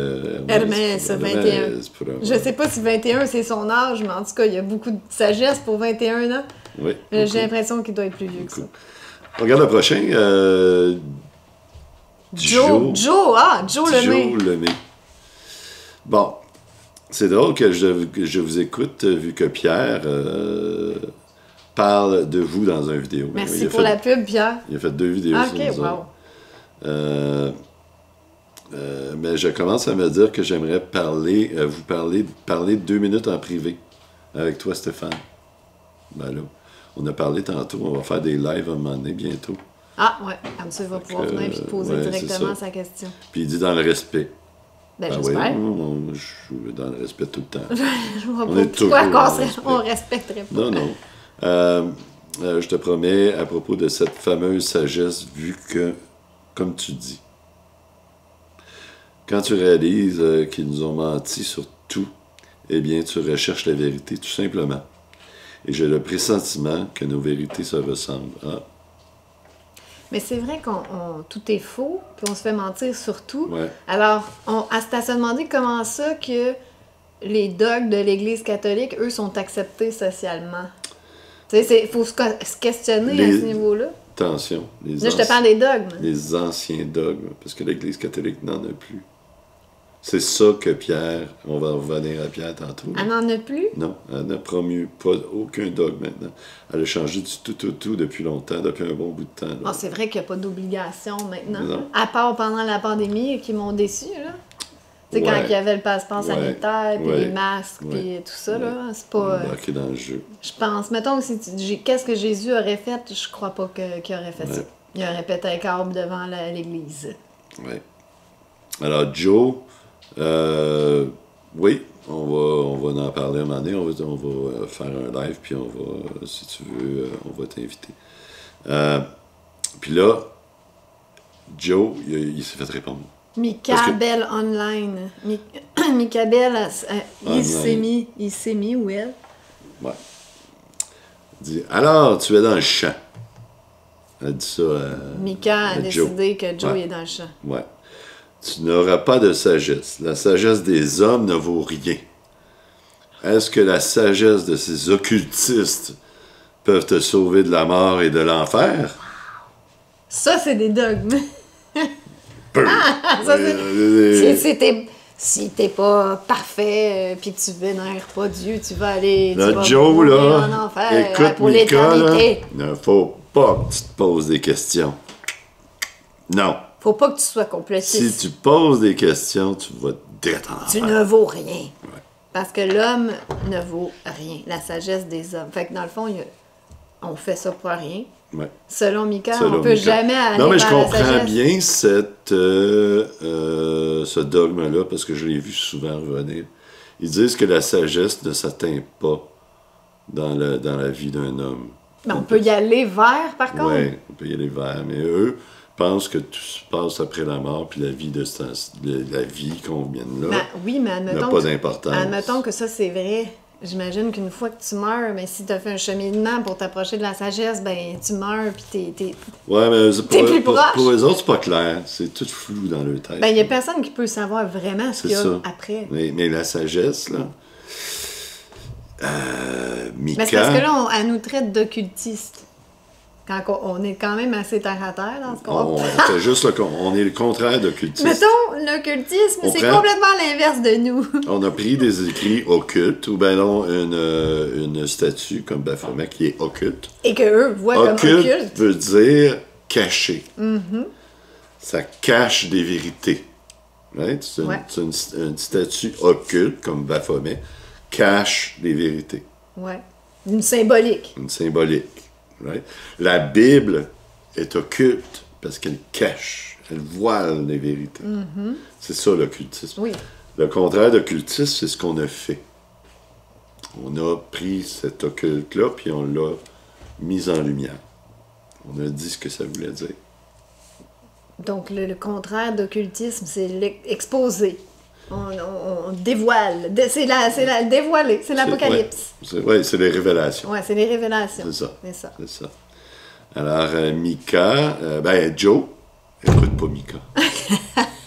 Hermès, 21. Hermès pour avoir- Je sais pas si 21 c'est son âge, mais en tout cas, il y a beaucoup de sagesse pour 21 ans. Oui, J'ai beaucoup. l'impression qu'il doit être plus vieux que ça. Beaucoup. On regarde le prochain. Joe Lemay. Lemay. Bon, c'est drôle que je vous écoute, vu que Pierre parle de vous dans une vidéo. Merci Il a pour fait- la pub, Pierre. Il a fait 2 vidéos Ah, sur ok, nous autres. wow. Mais je commence à me dire que j'aimerais vous parler 2 minutes en privé avec toi, Stéphane. Ben là, on a parlé tantôt, on va faire des lives à un moment donné, bientôt. Ah, ouais, comme ça, il va pouvoir venir et te poser ouais, c'est directement ça. sa question. Puis il dit dans le respect. Ben, Ah j'espère. oui, je suis dans le respect tout le temps. Je vois On pas est pourquoi toujours dans le on respect. respecterait pas. Non, non. Je te promets, à propos de cette fameuse sagesse, vu que, comme tu dis, quand tu réalises qu'ils nous ont menti sur tout, eh bien, tu recherches la vérité, tout simplement. Et j'ai le pressentiment que nos vérités se ressemblent. Ah, Mais c'est vrai qu'on tout est faux, puis on se fait mentir sur tout. ouais. Alors, c'est à se demander comment ça que les dogmes de l'Église catholique, eux, sont acceptés socialement. Tu sais, il faut se questionner à ce niveau-là. Attention. Là, je te parle des dogmes. Les anciens dogmes, parce que l'Église catholique n'en a plus. C'est ça que Pierre, on va revenir à Pierre tantôt. Elle n'en a plus. Non, elle n'a promu pas aucun dogme maintenant. Elle a changé du tout depuis longtemps, depuis un bon bout de temps. là. Ah, c'est vrai qu'il n'y a pas d'obligation maintenant. Non. À part pendant la pandémie qui m'ont déçu, là. Tu sais, quand Ouais. il y avait le passeport Ouais. sanitaire, puis Ouais. les masques, Ouais. puis tout ça, Ouais. là, c'est pas... Embarqué dans le jeu. Je pense, mettons que si qu'est-ce que Jésus aurait fait, je crois pas qu'il aurait fait ça. Ouais. Il aurait pété un câble devant l'église. Oui. Alors, Joe, oui, on va en parler un moment donné. On va faire un live, puis on va, si tu veux, on va t'inviter. Puis là, Joe, il s'est fait répondre. Mika Parce que- Bell Online. Mika Bell, Online. il s'est mis ou elle? Ouais. Il dit, alors, tu es dans le champ. Elle dit ça à Mika a à Joe. décidé que Joe Ouais. est dans le champ. Ouais. Tu n'auras pas de sagesse. La sagesse des hommes ne vaut rien. Est-ce que la sagesse de ces occultistes peuvent te sauver de la mort et de l'enfer? Ça, c'est des dogmes. Peu. Ça, c'est- Euh, Si t'es pas parfait, puis que tu vénères pas Dieu, tu vas aller tu Là, vas Joe, mourir là, en enfer écoute, pour Mika, l'éternité. là, ne faut pas que tu te poses des questions. Non. Faut pas que tu sois Si complotiste. tu poses des questions, tu vas te direct en Tu enfer. ne vaux rien. Parce que l'homme ne vaut rien. La sagesse des hommes. Fait que dans le fond, on fait ça pour rien. Ouais. Selon Mika, Selon on peut Mika. jamais aller Non, mais je vers la comprends sagesse. bien ce dogme-là, parce que je l'ai vu souvent revenir. Ils disent que la sagesse ne s'atteint pas dans la vie d'un homme. Mais on peut y aller vers, par contre. Oui, on peut y aller vers, mais eux pensent que tout se passe après la mort, puis la vie la vie qu'on vient de là Ben, oui, mais n'a admettons, pas d'importance. admettons que ça, c'est vrai. J'imagine qu'une fois que tu meurs, mais si tu as fait un cheminement pour t'approcher de la sagesse, ben tu meurs, puis t'es... Ouais, mais T'es plus proche. pour eux autres, c'est pas clair. C'est tout flou dans leur tête. Ben, il n'y a personne qui peut savoir vraiment ce C'est qu'il y a ça. après. Mais la sagesse, là. Mika. Mais c'est parce que là, elle nous traite d'occultistes. Quand on est quand même assez terre à terre dans ce on qu'on fait juste on est le contraire d'occultiste. Mettons, l'occultisme, On c'est prend- complètement l'inverse de nous. On a pris des écrits occultes, ou ben non, une statue comme Baphomet qui est occulte. Et qu'eux voient comme Occulte occulte. veut dire caché. Mm-hmm. Ça cache des vérités. Right? C'est Ouais. une statue occulte comme Baphomet cache des vérités. Ouais. Une symbolique. Une symbolique. Right? La Bible est occulte parce qu'elle cache, elle voile les vérités. C'est ça l'occultisme. Oui. Le contraire d'occultisme, c'est ce qu'on a fait. On a pris cet occulte-là, puis on l'a mis en lumière. On a dit ce que ça voulait dire. Donc, le contraire d'occultisme, c'est l'exposer. On dévoile. C'est la dévoiler. C'est l'apocalypse. C'est les révélations. Ouais, c'est les révélations. C'est ça. C'est ça. C'est ça. Alors, Mika, Joe, écoute pas Mika.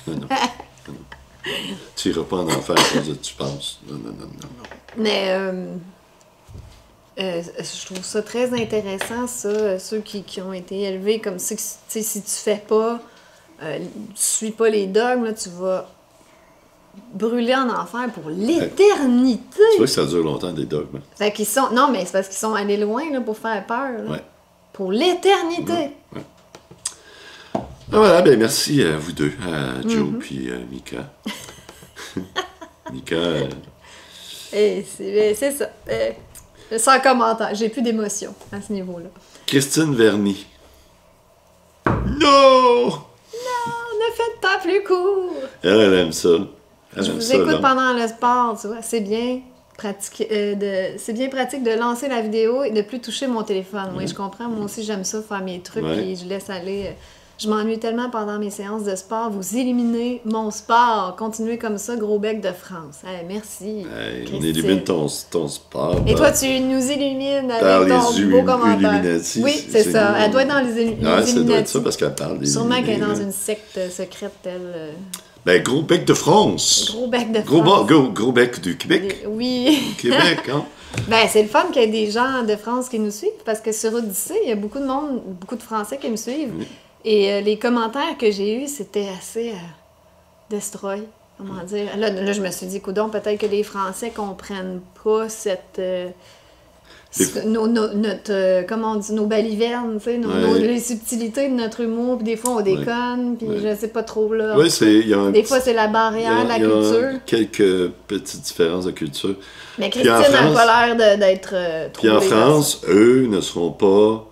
Non, non. Tu iras pas en enfer à cause de tu penses. Non. Mais je trouve ça très intéressant, ça, ceux qui ont été élevés comme ça, que, tu sais, si tu fais pas, tu suis pas les dogmes, là, tu vas brûler en enfer pour l'éternité. Tu vois que ça dure longtemps, des dogmes. Fait qu'ils sont, non, mais c'est parce qu'ils sont allés loin là, pour faire peur. Là. Ouais. Pour l'éternité. Ah, voilà, merci à vous deux, à Joe puis Mika. Mika, Et c'est ça. Sans commentaire. J'ai plus d'émotion à ce niveau-là. Christine Verny. Non! On a fait pas plus court. Elle aime ça. Elle Je aime vous ça, écoute là. pendant le sport, tu vois. C'est bien pratique, c'est bien pratique de lancer la vidéo et de plus toucher mon téléphone. Oui, je comprends. Moi aussi, j'aime ça, faire mes trucs, Ouais. puis je laisse aller. Je m'ennuie tellement pendant mes séances de sport. Vous éliminez mon sport. Continuez comme ça, gros bec de France. Hey, merci. Hey, on Christine. élimine ton sport. Et toi, tu nous élimines Par avec ton les beau commentaire. Illuminati, Oui, c'est ça. nous. Elle doit être dans les Ah, ça doit être Illuminati. ça parce qu'elle parle des Sûrement qu'elle est dans Illuminés, une secte secrète, elle. Gros bec de France. Gros bec de Gros, France. gros bec du Québec. Oui. Québec, hein? Ben, c'est le fun qu'il y ait des gens de France qui nous suivent parce que sur Odyssée, il y a beaucoup de monde, beaucoup de Français qui me suivent. Oui. Et les commentaires que j'ai eus, c'était assez destroy. Comment dire? Là, je me suis dit, coudonc, peut-être que les Français comprennent pas Comment on dit, nos balivernes, tu sais, les subtilités de notre humour, puis des fois on déconne, puis je sais pas trop là. Oui, des fois c'est la barrière, la culture. Il y a quelques petites différences de culture. Mais Christine n'a pas l'air d'être trop. Puis en France, eux ne seront pas.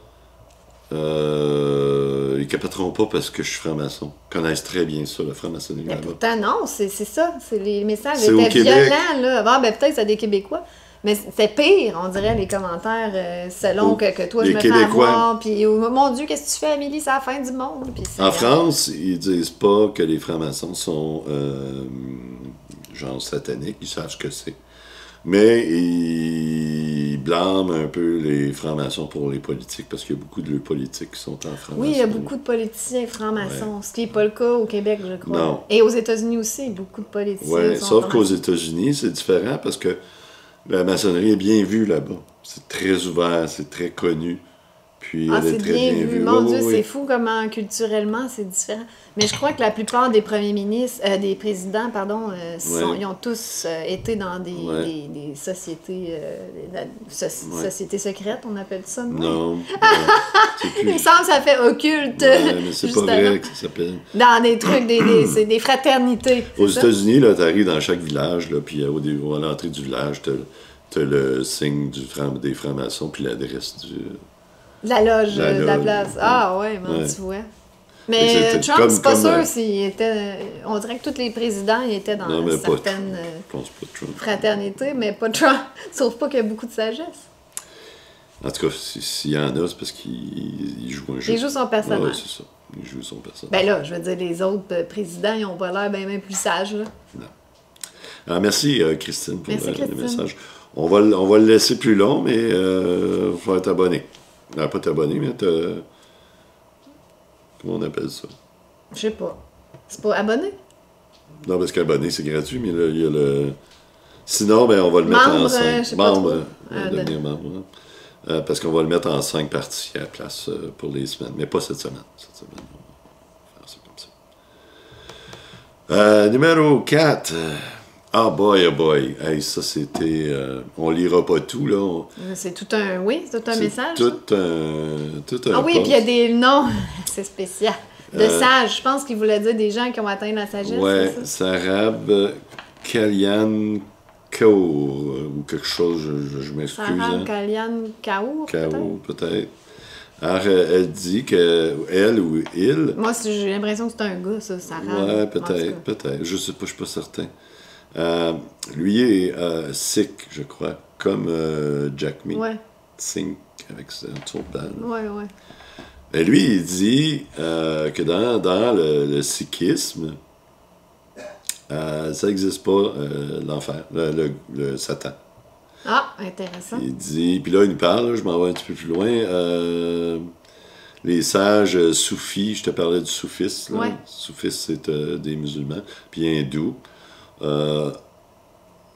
Ils capoteront pas parce que je suis franc-maçon. Ils connaissent très bien ça, la franc-maçonnerie. Mais pourtant, non, c'est ça. Les messages c'est étaient violents, là. Ah, ben peut-être c'est des Québécois. Mais c'est pire, on dirait, les commentaires selon que toi, je me fais avoir. Puis, oh, mon Dieu, qu'est-ce que tu fais, Amélie? C'est la fin du monde. Puis, en France, ils disent pas que les francs-maçons sont genre sataniques. Ils savent ce que c'est. Mais ils blâment un peu les francs-maçons pour les politiques, parce qu'il y a beaucoup de politiques qui sont en franc-maçon. Oui, il y a beaucoup de politiciens francs-maçons, ce qui n'est pas le cas au Québec, je crois. Non. Et aux États-Unis aussi, beaucoup de politiciens sont sauf qu'aux États-Unis, c'est différent, parce que la maçonnerie est bien vue là-bas. C'est très ouvert, c'est très connu. Puis elle est très bien vue. Mon Dieu, c'est fou comment culturellement c'est différent. Mais je crois que la plupart des premiers ministres, des présidents, pardon, ils ont tous été dans des sociétés, sociétés secrètes, on appelle ça. Non. Il me semble que ça fait occulte. Ouais, mais c'est pas vrai que ça s'appelle. Dans des trucs, c'est des fraternités. Aux États-Unis, là, t'arrives dans chaque village, là, puis à l'entrée du village, t'as le signe des francs-maçons, puis l'adresse la loge de la place. Ah ouais, tu vois. Mais Trump, c'est pas sûr s'il était... On dirait que tous les présidents ils étaient dans certaines fraternités, mais pas Trump. Sauf pas qu'il y a beaucoup de sagesse. En tout cas, s'il y en a, c'est parce qu'il joue un jeu. Il joue son personnage. Oui, c'est ça. Il joue son personnage. Ben là, je veux dire, les autres présidents, ils ont pas l'air bien plus sages, là. Non. Alors, merci, Christine, pour le message. On va le laisser plus long, mais il faut t'abonner. Non, pas t'abonner, mais comment on appelle ça? Je sais pas. C'est pas abonné? Non, parce qu'abonner, c'est gratuit, mais là, il y a le... Sinon, ben, on va le mettre en 5. Membre, devenir membre. Parce qu'on va le mettre en 5 parties à la place pour les semaines. Mais pas cette semaine. Cette semaine, on va faire ça comme ça. Numéro 4. Ah boy, oh boy. Hey, ça, c'était... on lira pas tout, là. C'est tout un... Oui, c'est tout un message. Tout un ah oui, puis il y a des noms. C'est spécial. De sages. Je pense qu'il voulait dire des gens qui ont atteint la sagesse. Oui, Sarab Kalyan Kaur, ou quelque chose, je m'excuse. Sarab Kalyan Kaur, peut-être. Alors, elle dit que elle ou il... Moi, j'ai l'impression que c'est un gars, ça, Sarab. Oui, peut-être. Je sais pas, je suis pas certain. Lui est sikh, je crois, comme Jack Me. Ouais. Singh, avec son turban. Ouais. Et lui, il dit que dans le sikhisme, ça n'existe pas, l'enfer, le Satan. Ah, intéressant. Il dit, puis là, il nous parle, je m'en vais un petit peu plus loin, les sages soufis, je te parlais du soufisme. Ouais. Soufisme, c'est des musulmans, puis hindous.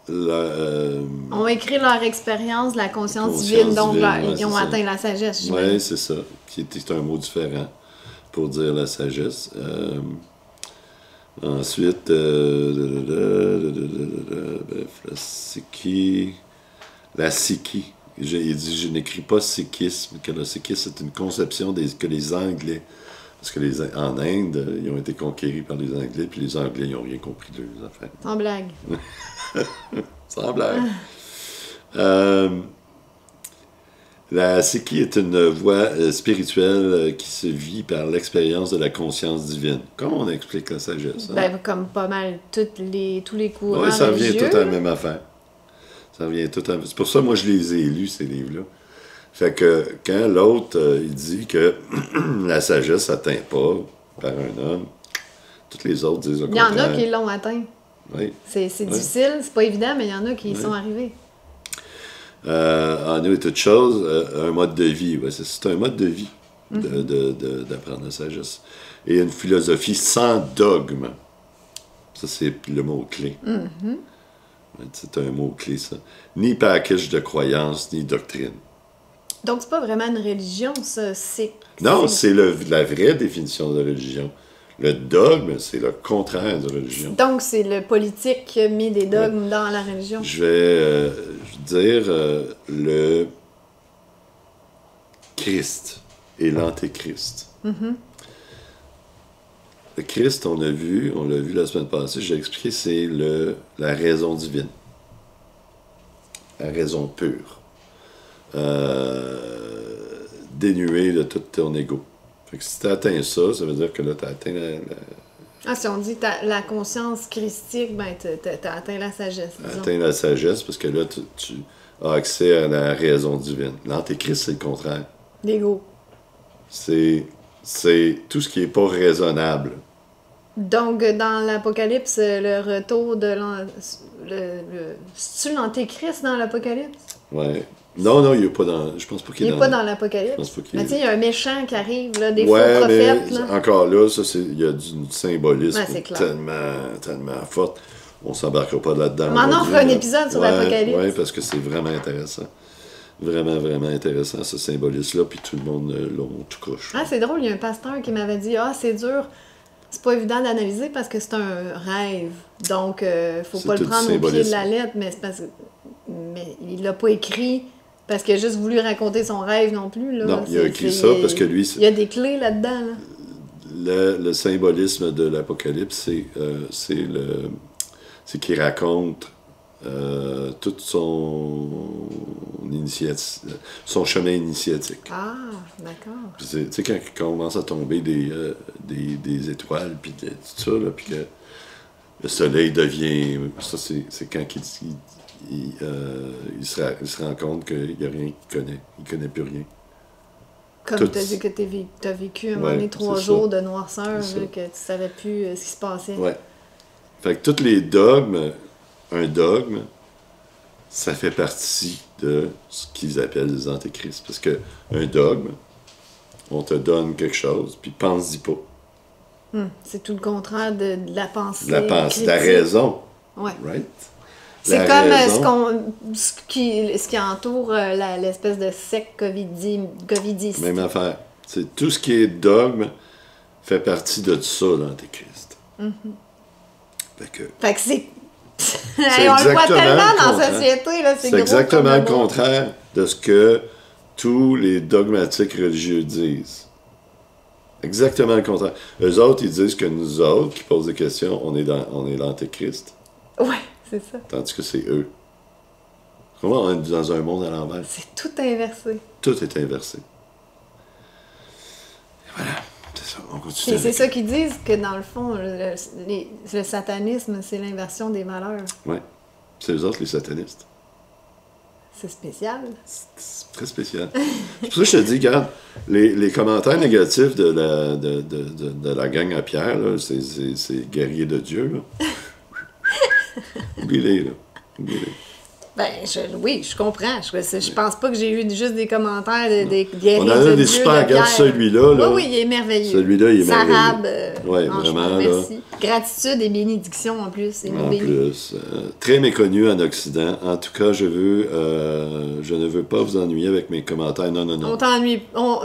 ont écrit leur expérience de la conscience divine, donc ils ont atteint la sagesse. Oui, c'est ça, qui est un mot différent pour dire la sagesse. Ensuite, la Sikhi. Il dit, je n'écris pas sikhisme, que le sikhisme c'est une conception que les Anglais, parce que en Inde, ils ont été conquéris par les Anglais, puis les Anglais, ils n'ont rien compris de leurs affaires. Sans blague. Sans blague. La Sikhi est une voie spirituelle qui se vit par l'expérience de la conscience divine. Comment on explique la sagesse? Hein? Ben, comme pas mal tous les courants religieux. Oui, ça revient tout à la même affaire. C'est pour ça, moi, je les ai lus, ces livres-là. Fait que quand l'autre, il dit que la sagesse n'atteint pas par un homme, tous les autres disent au contraire. Il y en a qui l'ont atteint. Oui. C'est difficile, c'est pas évident, mais il y en a qui y sont arrivés. En nous et toute chose, un mode de vie. Ouais, c'est un mode de vie d'apprendre la sagesse. Et une philosophie sans dogme. Ça, c'est le mot-clé. Mm-hmm. C'est un mot-clé, ça. Ni package de croyances, ni doctrine. Donc, c'est pas vraiment une religion, ça. Non, c'est la vraie définition de la religion. Le dogme, c'est le contraire de la religion. Donc, c'est le politique qui a mis des dogmes dans la religion. Je vais dire, Christ et l'Antéchrist. Le Christ, on l'a vu la semaine passée, j'ai expliqué, c'est la raison divine. La raison pure. Dénuée de tout ton ego. Fait que si tu atteins ça, ça veut dire que là, tu as atteint Ah, si on dit la conscience christique, ben, t'as atteint la sagesse, disons. atteint la sagesse, parce que là, tu as accès à la raison divine. L'Antéchrist, c'est le contraire. L'ego. C'est tout ce qui n'est pas raisonnable. Donc, dans l'Apocalypse, le retour de c'est-tu l'Antéchrist dans l'Apocalypse? Ouais. Non, il n'est pas dans... Je pense pas qu'il est Il n'est pas dans l'Apocalypse. Je pense pas qu'il Mais est... tu sais, il y a un méchant qui arrive, là, des ouais, faux prophètes. mais Là. encore là, il y a du symbolisme Ouais, c'est clair. tellement fort. On ne s'embarquera pas là-dedans. Maintenant, on fera un épisode sur l'Apocalypse. Oui, parce que c'est vraiment intéressant. Vraiment, vraiment intéressant, ce symbolisme-là, puis tout le monde l'a tout croche. Ah, c'est drôle, il y a un pasteur qui m'avait dit « Ah, c'est dur, c'est pas évident d'analyser parce que c'est un rêve. Donc, faut C'est pas le tout prendre au pied de symbolisme. la lettre, mais c'est parce que... Mais il l'a pas écrit parce qu'il a juste voulu raconter son rêve non plus. Là. Non, il a écrit ça parce que lui... Il y a des clés là-dedans. Là. Le symbolisme de l'Apocalypse, c'est qu'il raconte tout son chemin initiatique. Ah, d'accord. Puis tu sais, quand il commence à tomber des étoiles, puis tout ça, là, puis que le soleil devient... Ça, c'est quand il se rend compte qu'il n'y a rien qu'il connaît. Il ne connaît plus rien. Comme tu as dit que tu as vécu un moment donné 3 jours de noirceur, là, que tu savais plus ce qui se passait. Ouais. Fait que tous les dogmes, un dogme, ça fait partie de ce qu'ils appellent les antéchrists. Parce que un dogme, on te donne quelque chose, puis pense-y pas. C'est tout le contraire de la pensée. De la pensée, critique. de la raison. Ouais. Right? C'est La comme raison, ce qui entoure l'espèce de secte covidiste. même affaire. C'est tout ce qui est dogme fait partie de ça, l'antéchrist. Fait que c'est... C'est on le voit exactement tellement le dans la contraire. société, là, c'est gros exactement comme le le mot. contraire de ce que tous les dogmatiques religieux disent. Exactement le contraire. Eux autres, ils disent que nous autres, qui posent des questions, on est l'antéchrist. Ouais, c'est ça. Tandis que c'est eux. Comment on est dans un monde à l'envers? C'est tout inversé. Tout est inversé. Et voilà, c'est ça. On continue. Et c'est ça qu'ils disent, que dans le fond, le satanisme, c'est l'inversion des valeurs. Oui. C'est eux autres, les satanistes. C'est spécial. C'est très spécial. C'est pour ça que je te dis, regarde, les commentaires négatifs de la gang à Pierre, là, c'est guerriers de Dieu. Là. Oublie-les, là. Oublie-les. Ben, oui, je comprends. Je pense pas que j'ai eu juste des commentaires des guerriers On en a de des Dieu, super, de regarde Pierre. celui-là. Là. Oui, il est merveilleux. Celui-là, il est merveilleux. Sarab, Ouais, franchement, vraiment, merci. Gratitude et bénédiction en plus. En plus, très méconnu en Occident. En tout cas, je ne veux pas vous ennuyer avec mes commentaires. Non. On t'ennuie.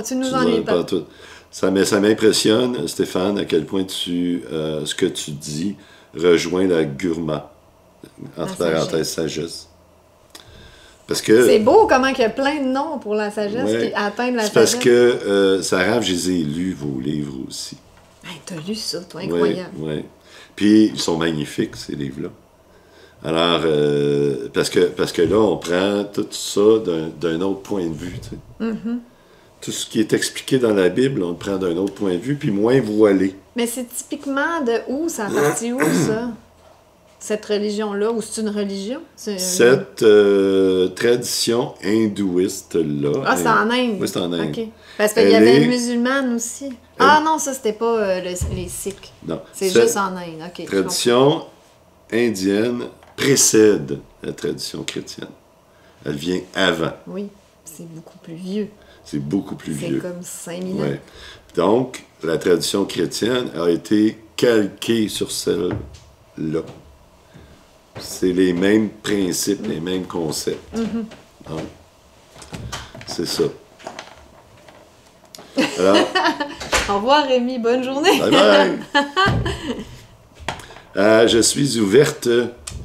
Tu nous ennuies pas. Tout. Ça m'impressionne, Stéphane, à quel point ce que tu dis rejoint la gurma. Entre parenthèses, sagesse. Parce que... C'est beau comment il y a plein de noms pour la sagesse qui atteignent la sagesse. Parce que, Sarah, je les ai lus, vos livres aussi. Hey, t'as lu ça, toi, incroyable. Oui. Puis, ils sont magnifiques, ces livres-là. Alors, parce que là, on prend tout ça d'un autre point de vue, tu sais. Tout ce qui est expliqué dans la Bible, on le prend d'un autre point de vue, puis moins voilé. Mais c'est typiquement de où? Ça a parti où, ça? Cette religion-là, ou c'est une religion? Cette tradition hindouiste-là. Ah, c'est en Inde? Oui, c'est en Inde. OK. Parce qu'il y avait une musulmane aussi. Ah non, ça, c'était pas les Sikhs. Non. C'est juste en Inde. OK. Tradition indienne précède la tradition chrétienne. Elle vient avant. Oui, c'est beaucoup plus vieux. C'est beaucoup plus vieux. C'est comme 5000 ans. Ouais. Donc, la tradition chrétienne a été calquée sur celle-là. C'est les mêmes principes, les mêmes concepts. Donc, c'est ça. Alors, Au revoir, Rémi. Bonne journée. bye bye! Je suis ouverte.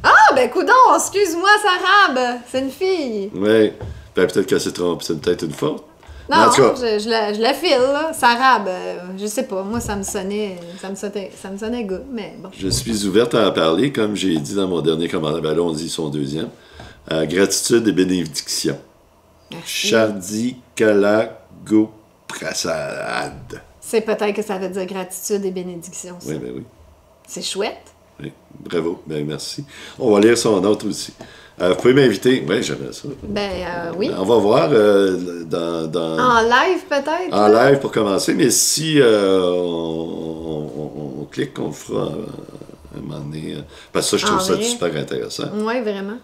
Ah, ben coudonc, excuse-moi, Sarab. C'est une fille. Oui. Ben, peut-être qu'elle s'est trompée. C'est peut-être une faute. Non, En tout cas, je la file, là. Sarab, je sais pas. Moi, ça me sonnait good, mais bon. je suis ouverte à en parler, comme j'ai dit dans mon dernier commentaire. Ben là, on dit son deuxième. Gratitude et bénédiction. Merci. Chardi Kalago Prasad. C'est peut-être que ça veut dire gratitude et bénédiction, ça. Oui, ben oui. C'est chouette. Oui. Bravo. Ben merci. On va lire son autre aussi. Vous pouvez m'inviter. Oui, j'aimerais ça. Oui. On va voir dans En live, peut-être? en là? live pour commencer, mais si on clique, on le fera un moment donné. Parce que ça, je trouve En ça vrai? super intéressant. Oui, vraiment.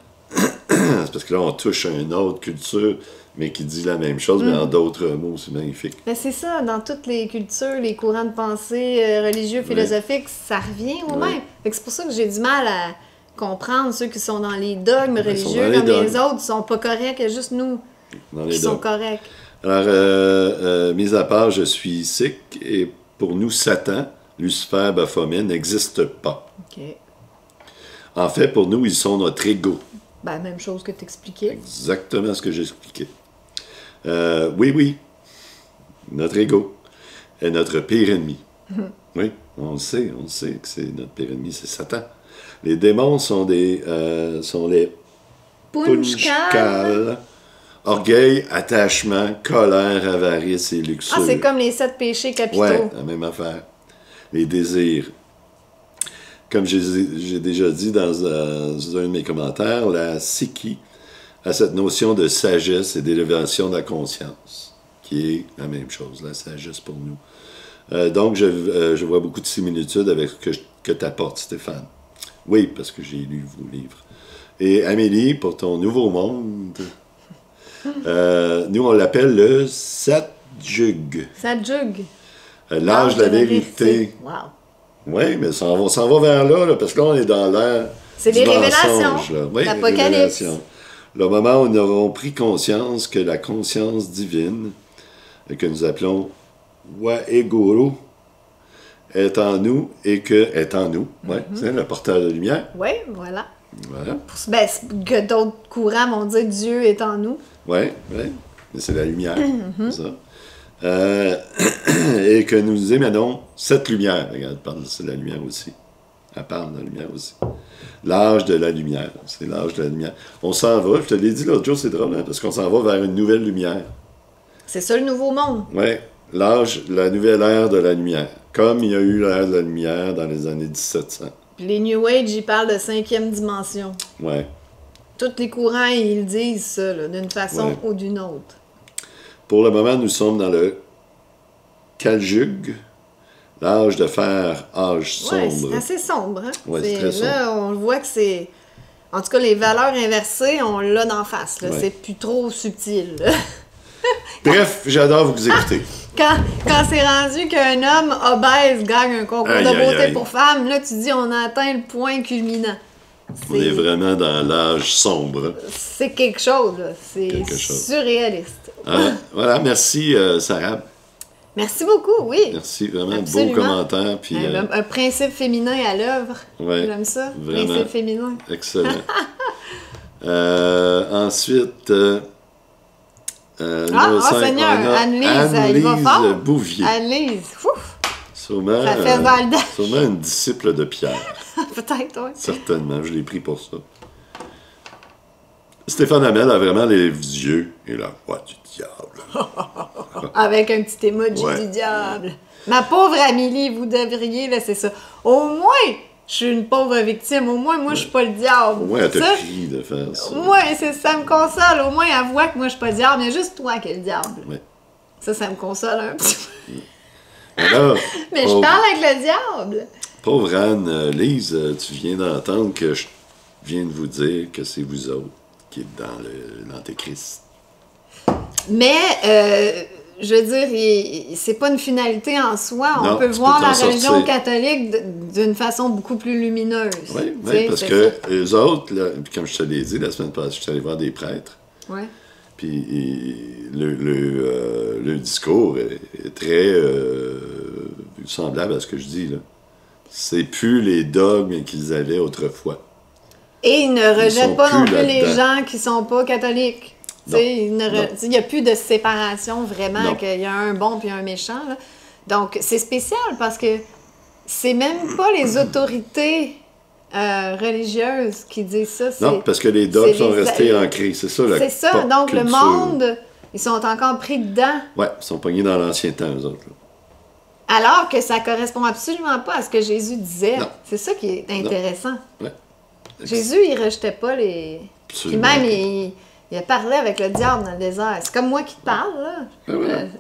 C'est parce que là, on touche à une autre culture, mais qui dit la même chose, mais en d'autres mots. C'est magnifique. Mais c'est ça, dans toutes les cultures, les courants de pensée religieux, philosophiques, ça revient au Ouais. même. Fait que c'est pour ça que j'ai du mal à comprendre ceux qui sont dans les dogmes Ils sont religieux dans les comme les dogmes. autres, ils sont pas corrects, il y a juste nous Dans qui les sont deux. corrects. Alors, mis à part, je suis sikh, et pour nous, Satan, Lucifer, Baphomet, n'existe pas. OK. En fait, pour nous, ils sont notre ego. Ben, même chose que t'expliquais. Exactement ce que j'ai expliqué. Oui, notre ego est notre pire ennemi. Oui, on le sait que c'est notre pire ennemi, c'est Satan. Les démons sont les Punchkal. punchkal, orgueil, attachement, colère, avarice et luxure. Ah, c'est comme les 7 péchés capitaux. Ouais, la même affaire. Les désirs. Comme j'ai déjà dit dans un de mes commentaires, la Sikhi a cette notion de sagesse et d'élévation de la conscience, qui est la même chose, la sagesse pour nous. Donc, je vois beaucoup de similitudes avec ce que t'apportes, Stéphane. Oui, parce que j'ai lu vos livres. Et Amélie, pour ton nouveau monde, nous, on l'appelle le Satjug, Ça jugue. l'âge de la vérité. Wow. Oui, mais on s'en va vers là, parce que là, on est dans l'ère C'est du les révélations, mensonge, là. Oui, les l'Apocalypse. révélations. Le moment où nous aurons pris conscience que la conscience divine, que nous appelons Waheguru, est en nous et que est en nous. Oui, c'est le porteur de lumière. Oui, voilà. Voilà. Ben, que d'autres courants vont dire Dieu est en nous. Oui. Mais c'est la lumière. C'est ça. Et que nous émanons cette lumière. Regarde, elle parle, c'est la lumière aussi. Elle parle de la lumière aussi. L'âge de la lumière. C'est l'âge de la lumière. On s'en va, je te l'ai dit l'autre jour, c'est drôle, hein, parce qu'on s'en va vers une nouvelle lumière. C'est ça le nouveau monde. Oui, la nouvelle ère de la lumière. Comme il y a eu l'ère de la lumière dans les années 1700. Puis les New Age, ils parlent de 5e dimension. Oui. Tous les courants, ils disent ça, là, d'une façon Ouais. ou d'une autre. Pour le moment, nous sommes dans le Kaljug, l'âge de fer, âge Ouais, sombre. c'est assez sombre. Hein? Ouais, c'est très là, on voit que c'est... En tout cas, les valeurs inversées, on l'a d'en face. Là. Ouais. C'est plus trop subtil. Là. Bref, j'adore vous écouter. Quand c'est rendu qu'un homme obèse gagne un concours Aïe, de aïe, beauté aïe. pour femmes, là, tu dis on a atteint le point culminant. On est vraiment dans l'âge sombre. C'est quelque chose, là. C'est Quelque chose. surréaliste. Voilà, merci Sarah. Merci beaucoup, oui. Merci, vraiment Absolument. beau commentaire. Puis, Un principe féminin à l'œuvre. Ouais, J'aime ça. vraiment. Principe féminin. excellent. Ensuite, Seigneur, Anne-Lise, il va fort. Bouvier. Annelise, ouf, Sûrement, ça fait dans le dash. sûrement une disciple de Pierre. Peut-être, oui. Certainement, je l'ai pris pour ça. Stéphane Hamel a vraiment les yeux et la voix du diable. Avec un petit emoji Ouais. du diable. Ma pauvre Amélie, vous devriez laisser ça. Au moins, je suis une pauvre victime. Au moins, moi, je suis pas le diable. Au moins, elle Ça, t'a pris de faire ça. ouais, ça me console. Au moins, elle voit que moi, je suis pas le diable, mais juste toi qui es le diable. Ouais. Ça me console un petit peu. Alors, Mais je pauvre, parle avec le diable. pauvre Anne-Lise, tu viens d'entendre que je viens de vous dire que c'est vous autres qui êtes dans l'Antéchrist. Mais, je veux dire, c'est pas une finalité en soi. Non, On peut tu voir peux t'en la religion sortir. catholique d'une façon beaucoup plus lumineuse. Oui, Tu sais, parce c'est que ça. eux autres, là, comme je te l'ai dit la semaine passée, je suis allé voir des prêtres. Ouais. Puis le discours est très semblable à ce que je dis, là. C'est plus les dogmes qu'ils avaient autrefois. Et ils ne rejettent sont pas non plus plus les là-dedans. gens qui sont pas catholiques. Tu sais, il n'y a plus de séparation vraiment, Non. qu'il y a un bon puis un méchant. Là. Donc, c'est spécial parce que c'est même pas les autorités religieuses qui disent ça. Non, parce que les dogmes c'est sont les- restés ancrés. C'est ça, la C'est ça. pop Donc, le culture. monde, ils sont encore pris dedans. Ouais, ils sont pognés dans l'ancien temps, eux autres. Là. Alors que ça correspond absolument pas à ce que Jésus disait. Non. C'est ça qui est intéressant. Ouais. Jésus, il rejetait pas les... Puis Absolument. même, il a parlé avec le diable dans le désert. C'est comme moi qui te parle, là. Ah ouais.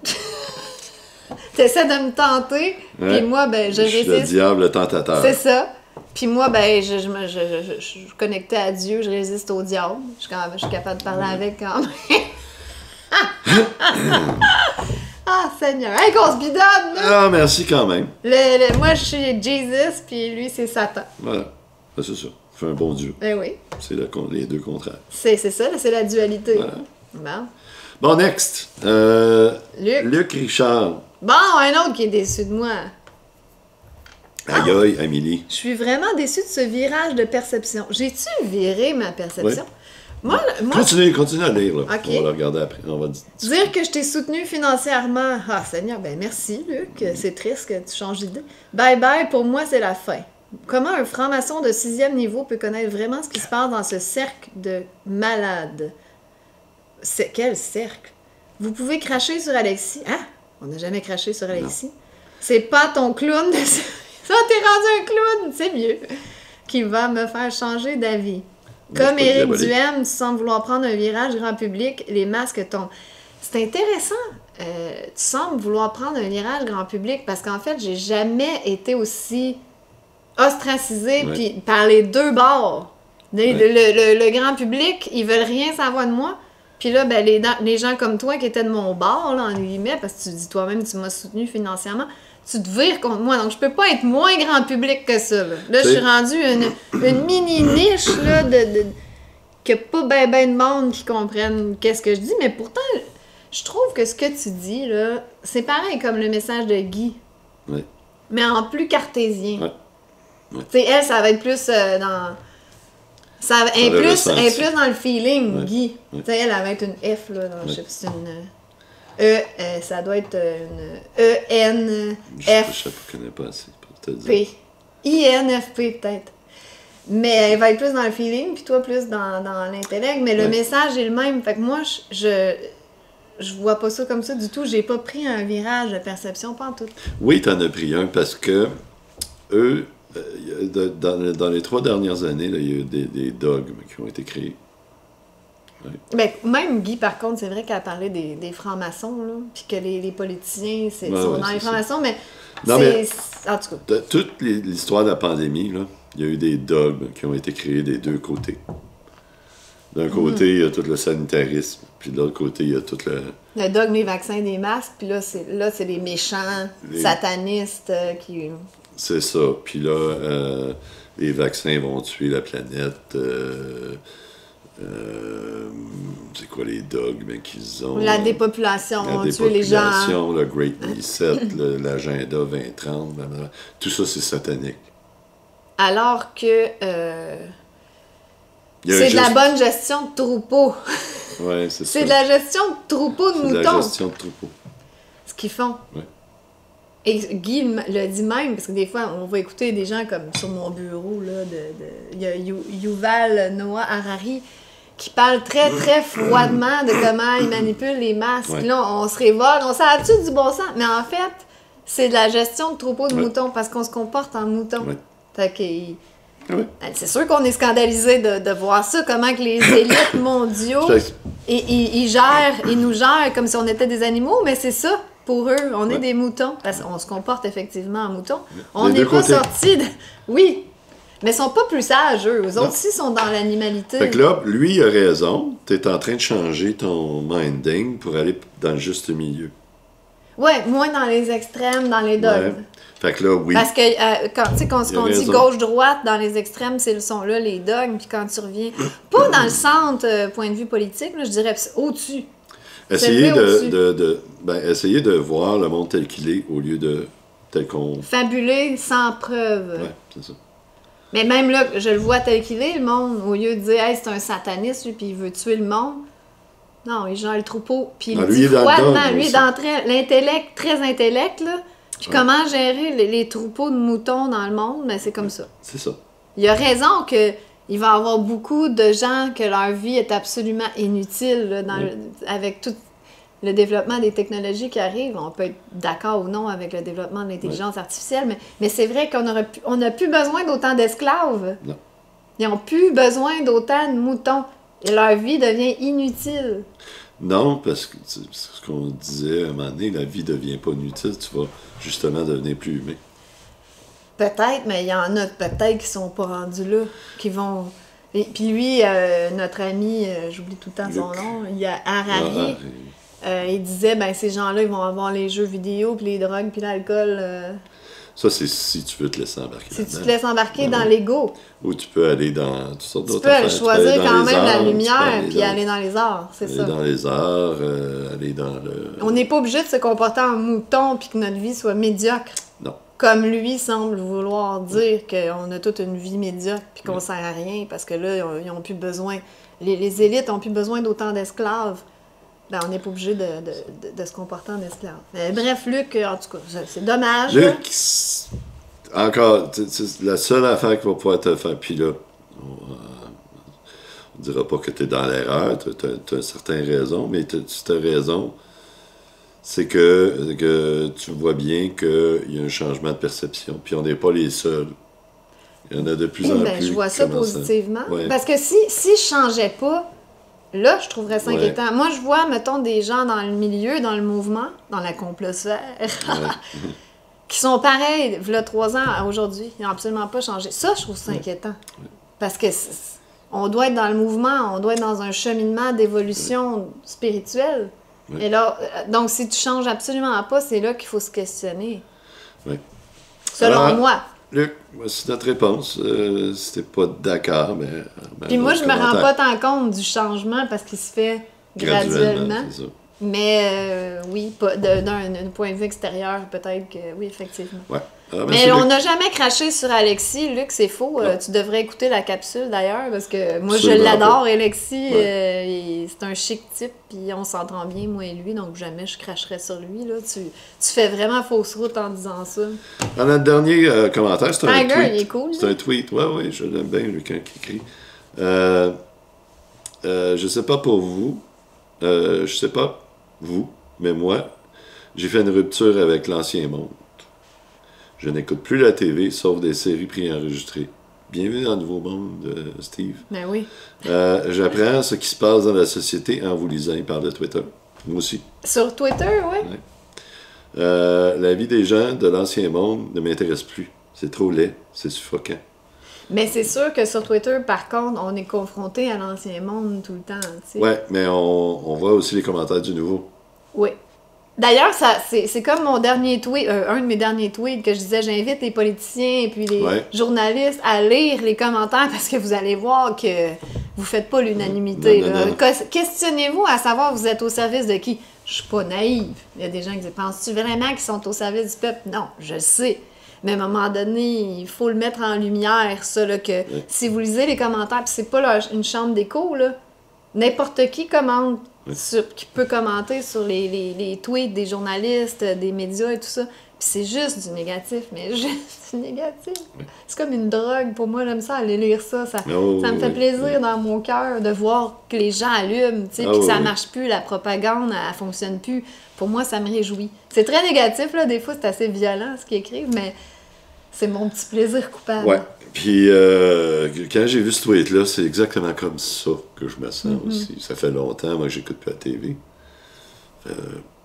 T'essaies de me tenter, Ouais. puis moi, ben, je Je suis le résiste. diable, le tentateur. C'est ça. Puis moi, ben, je suis connectée à Dieu, je résiste au diable. Je suis capable de parler avec quand même. Ah, Seigneur. Hey, qu'on se bidonne, là! Ah, merci quand même. Moi, je suis Jesus, puis lui, c'est Satan. Voilà. Ben, c'est ça. Fait un bon Dieu. Ben oui. C'est les deux contraires. C'est ça, là, c'est la dualité. Voilà. Bon. Bon, next. Luc. Luc Richard. Bon, un autre qui est déçu de moi. Aïe aïe, Amélie. Je suis vraiment déçue de ce virage de perception. J'ai-tu viré ma perception? Oui. Moi, Continue à lire, là. Ok. On va le regarder après. On va dire que je t'ai soutenu financièrement. Ah, Seigneur, ben merci, Luc. C'est triste que tu changes d'idée. Bye bye, pour moi, c'est la fin. Comment un franc-maçon de 6e niveau peut connaître vraiment ce qui se passe dans ce cercle de malades? Quel cercle? Vous pouvez cracher sur Alexis. Ah, on n'a jamais craché sur Alexis. C'est pas ton clown de... Ça, t'es rendu un clown, c'est mieux. Qui va me faire changer d'avis. Mais Comme c'est pas Éric diabolique. Duhem, sans vouloir prendre un virage grand public, les masques tombent. C'est intéressant. Tu sembles vouloir prendre un virage grand public parce qu'en fait, j'ai jamais été aussi ostracisée Ouais. puis par les deux bords. Ouais. Le grand public, ils veulent rien savoir de moi. Puis là, ben, les gens comme toi qui étaient de mon bord, là, en guillemets, parce que tu dis toi-même, tu m'as soutenu financièrement, tu te vires contre moi. Donc, je peux pas être moins grand public que ça. Là, je suis rendue une mini niche là, que pas ben de monde qui comprennent qu'est-ce que je dis. Mais pourtant, je trouve que ce que tu dis, là, c'est pareil comme le message de Guy. Ouais. Mais en plus cartésien. Ouais. Ouais. Tu sais, elle, ça va être plus dans... Elle est le plus ressenti. dans le feeling, Ouais. Guy. Ouais. Tu sais, elle va être une F, là. Je sais pas si c'est une... ça doit être une Je sais ENFP. pas, je connais pas assez pour te dire. INFP, peut-être. Mais elle va être plus dans le feeling, puis toi, plus dans l'intellect. Mais le Ouais. message est le même. Fait que moi, je vois pas ça comme ça du tout. J'ai pas pris un virage de perception, pas en tout. Oui, t'en as pris un parce que eux, dans les 3 dernières années, là, il y a eu des dogmes qui ont été créés. Ben, même Guy, par contre, c'est vrai qu'elle a parlé des francs-maçons, là, puis que les politiciens Ouais, sont ouais, dans c'est les ça. francs-maçons, mais Non, mais- en tout cas, De toute l'histoire de la pandémie, là, il y a eu des dogmes qui ont été créés des deux côtés. D'un côté, il y a tout le sanitarisme, puis de l'autre côté, il y a tout le... le dogme des vaccins, des masques, puis là, c'est les méchants satanistes qui... C'est ça. Puis là, les vaccins vont tuer la planète. C'est quoi les dogmes qu'ils ont? La dépopulation, La tuer les gens. dépopulation, le Great Reset, l'agenda 2030, blablabla. Tout ça, c'est satanique. Alors que Il y a c'est de la juste- bonne gestion de troupeau. Ouais, c'est ça. C'est de la gestion de troupeau de C'est de la moutons, gestion de troupeau. ce qu'ils font. Ouais. Et Guy le dit même, parce que des fois, on va écouter des gens comme sur mon bureau, là, il y a Yuval Noah Harari qui parle très, très froidement de comment il manipule les masses. Ouais. Puis là, on se révolte, on s'habitue du bon sens. Mais en fait, c'est de la gestion de troupeau de Ouais. moutons, parce qu'on se comporte en mouton. Ouais. Fait que, Ah ouais. c'est sûr qu'on est scandalisé de voir ça, comment que les élites mondiaux, Fait ils nous gèrent comme si on était des animaux, mais c'est ça. Pour eux, on est Ouais. des moutons. Parce qu'on se comporte effectivement en mouton. On Des n'est deux pas côtés. sortis de... Oui, mais ils sont pas plus sages, eux. Eux Non. autres aussi sont dans l'animalité. Fait que là, lui, il a raison. Tu es en train de changer ton minding pour aller dans le juste milieu. Ouais, moins dans les extrêmes, dans les Ouais. dogmes. Fait que là, oui. Parce que quand, tu sais, quand Il a on dit raison. gauche-droite, dans les extrêmes, sont là les dogmes. Puis quand tu reviens, pas dans le centre, point de vue politique, là, je dirais au-dessus. Essayez c'est essayez de voir le monde tel qu'il est au lieu de tel qu'on... Fabulé sans preuve. Ouais, c'est ça. Mais même là, je le vois tel qu'il est, le monde, au lieu de dire, hey, c'est un sataniste, lui, puis il veut tuer le monde. Non, il gère le troupeau. Puis Ah, il lui, dit il est dans le froidement, dogme lui, aussi. dans l'intellect, très intellect, là. Puis comment gérer les troupeaux de moutons dans le monde, mais c'est comme ça. C'est ça. Il a raison que il va y avoir beaucoup de gens que leur vie est absolument inutile là, avec tout le développement des technologies qui arrivent. On peut être d'accord ou non avec le développement de l'intelligence artificielle, mais c'est vrai qu'on n'a plus besoin d'autant d'esclaves. Non. Ils n'ont plus besoin d'autant de moutons. Et leur vie devient inutile. Non, parce que c'est ce qu'on disait à un moment donné, la vie ne devient pas inutile, tu vas justement devenir plus humain. Peut-être, mais il y en a peut-être qui sont pas rendus là, qui vont... Et puis lui, notre ami, j'oublie tout le temps son Luc. nom, il y a Harari, il disait, ben ces gens-là, ils vont avoir les jeux vidéo, puis les drogues, puis l'alcool. Ça, c'est si tu veux te laisser embarquer Si tu là-dedans. te laisses embarquer dans Ouais. l'ego, Ou tu peux aller dans toutes sortes tu d'autres peux affaires. choisir aller dans quand les même la arts, tu peux lumière, puis aller dans les arts, c'est aller ça. dans les arts, aller dans le... On n'est pas obligé de se comporter en mouton, puis que notre vie soit médiocre. Non. Comme lui semble vouloir dire qu'on a toute une vie médiocre puis qu'on sert à rien parce que là, ils ont plus besoin. Les élites ont plus besoin d'autant d'esclaves. Ben, on n'est pas obligé de se comporter en esclave. Mais bref, Luc, en tout cas, c'est dommage. là. Luc, encore, c'est la seule affaire qui va pouvoir te faire. Puis là, on dira pas que tu es dans l'erreur, tu as une certaine raison, mais tu as raison. C'est que tu vois bien qu'il y a un changement de perception. Puis on n'est pas les seuls. Il y en a de plus en Ben, plus. je vois qui ça commencent à- positivement. Ouais. Parce que si je changeais pas, là, je trouverais ça Ouais. inquiétant. Moi, je vois, mettons, des gens dans le milieu, dans le mouvement, dans la complosphère, qui sont pareils, v'là 3 ans à aujourd'hui. Ils n'ont absolument pas changé. Ça, je trouve ça inquiétant. Parce que on doit être dans le mouvement, on doit être dans un cheminement d'évolution spirituelle. Ouais. Et là, donc, si tu changes absolument pas, c'est là qu'il faut se questionner. Ouais. Selon Alors, moi. Luc, voici notre réponse. Si t'es pas d'accord, mais... Puis moi, je me rends pas tant compte du changement parce qu'il se fait graduellement. c'est ça. Mais oui, d'un point de vue extérieur, peut-être que oui, effectivement. Ouais. Alors, Mais merci, on Luc. n'a jamais craché sur Alexis. Luc, c'est faux. Non. Tu devrais écouter la capsule d'ailleurs, parce que moi, je Absolument l'adore, pas. Alexis. C'est un chic type, puis on s'entend bien, moi et lui, donc jamais je cracherais sur lui. Là. Tu fais vraiment fausse route en disant ça. Dans notre dernier commentaire, c'est un Tiger, tweet. il est cool. C'est lui. un tweet. Oui, je l'aime bien, lui, quand il écrit. Je sais pas pour vous, je sais pas vous, mais moi, j'ai fait une rupture avec l'ancien monde. Je n'écoute plus la TV, sauf des séries préenregistrées. Bienvenue dans le nouveau monde, Steve. Ben oui. J'apprends ce qui se passe dans la société en vous lisant. Il parle de Twitter. Moi aussi. Sur Twitter, oui. Ouais. La vie des gens de l'ancien monde ne m'intéresse plus. C'est trop laid, c'est suffocant. Mais c'est sûr que sur Twitter, par contre, on est confronté à l'ancien monde tout le temps. Tu sais. Ouais, mais on voit aussi les commentaires du nouveau. Oui. D'ailleurs, c'est comme mon dernier tweet, un de mes derniers tweets que je disais, j'invite les politiciens et puis les journalistes à lire les commentaires parce que vous allez voir que vous faites pas l'unanimité. Non, là. non. Questionnez-vous à savoir vous êtes au service de qui. Je suis pas naïve. Il y a des gens qui disent, penses-tu vraiment qu'ils sont au service du peuple? Non, je le sais. Mais à un moment donné, il faut le mettre en lumière, ça, là, que si vous lisez les commentaires, puis c'est pas une chambre d'écho, là, n'importe qui commente, qui peut commenter sur les tweets des journalistes, des médias et tout ça. Puis c'est juste du négatif, mais juste du négatif. C'est comme une drogue. Pour moi, j'aime ça, aller lire ça. Ça me fait plaisir dans mon cœur de voir que les gens allument, tu sais, puis que ça marche plus, la propagande, elle fonctionne plus. Pour moi, ça me réjouit. C'est très négatif, là. Des fois, c'est assez violent, ce qu'ils écrivent, mais c'est mon petit plaisir coupable. Ouais. Puis, quand j'ai vu ce tweet-là, c'est exactement comme ça que je me sens aussi. Ça fait longtemps, moi, que j'écoute plus la TV. Ça fait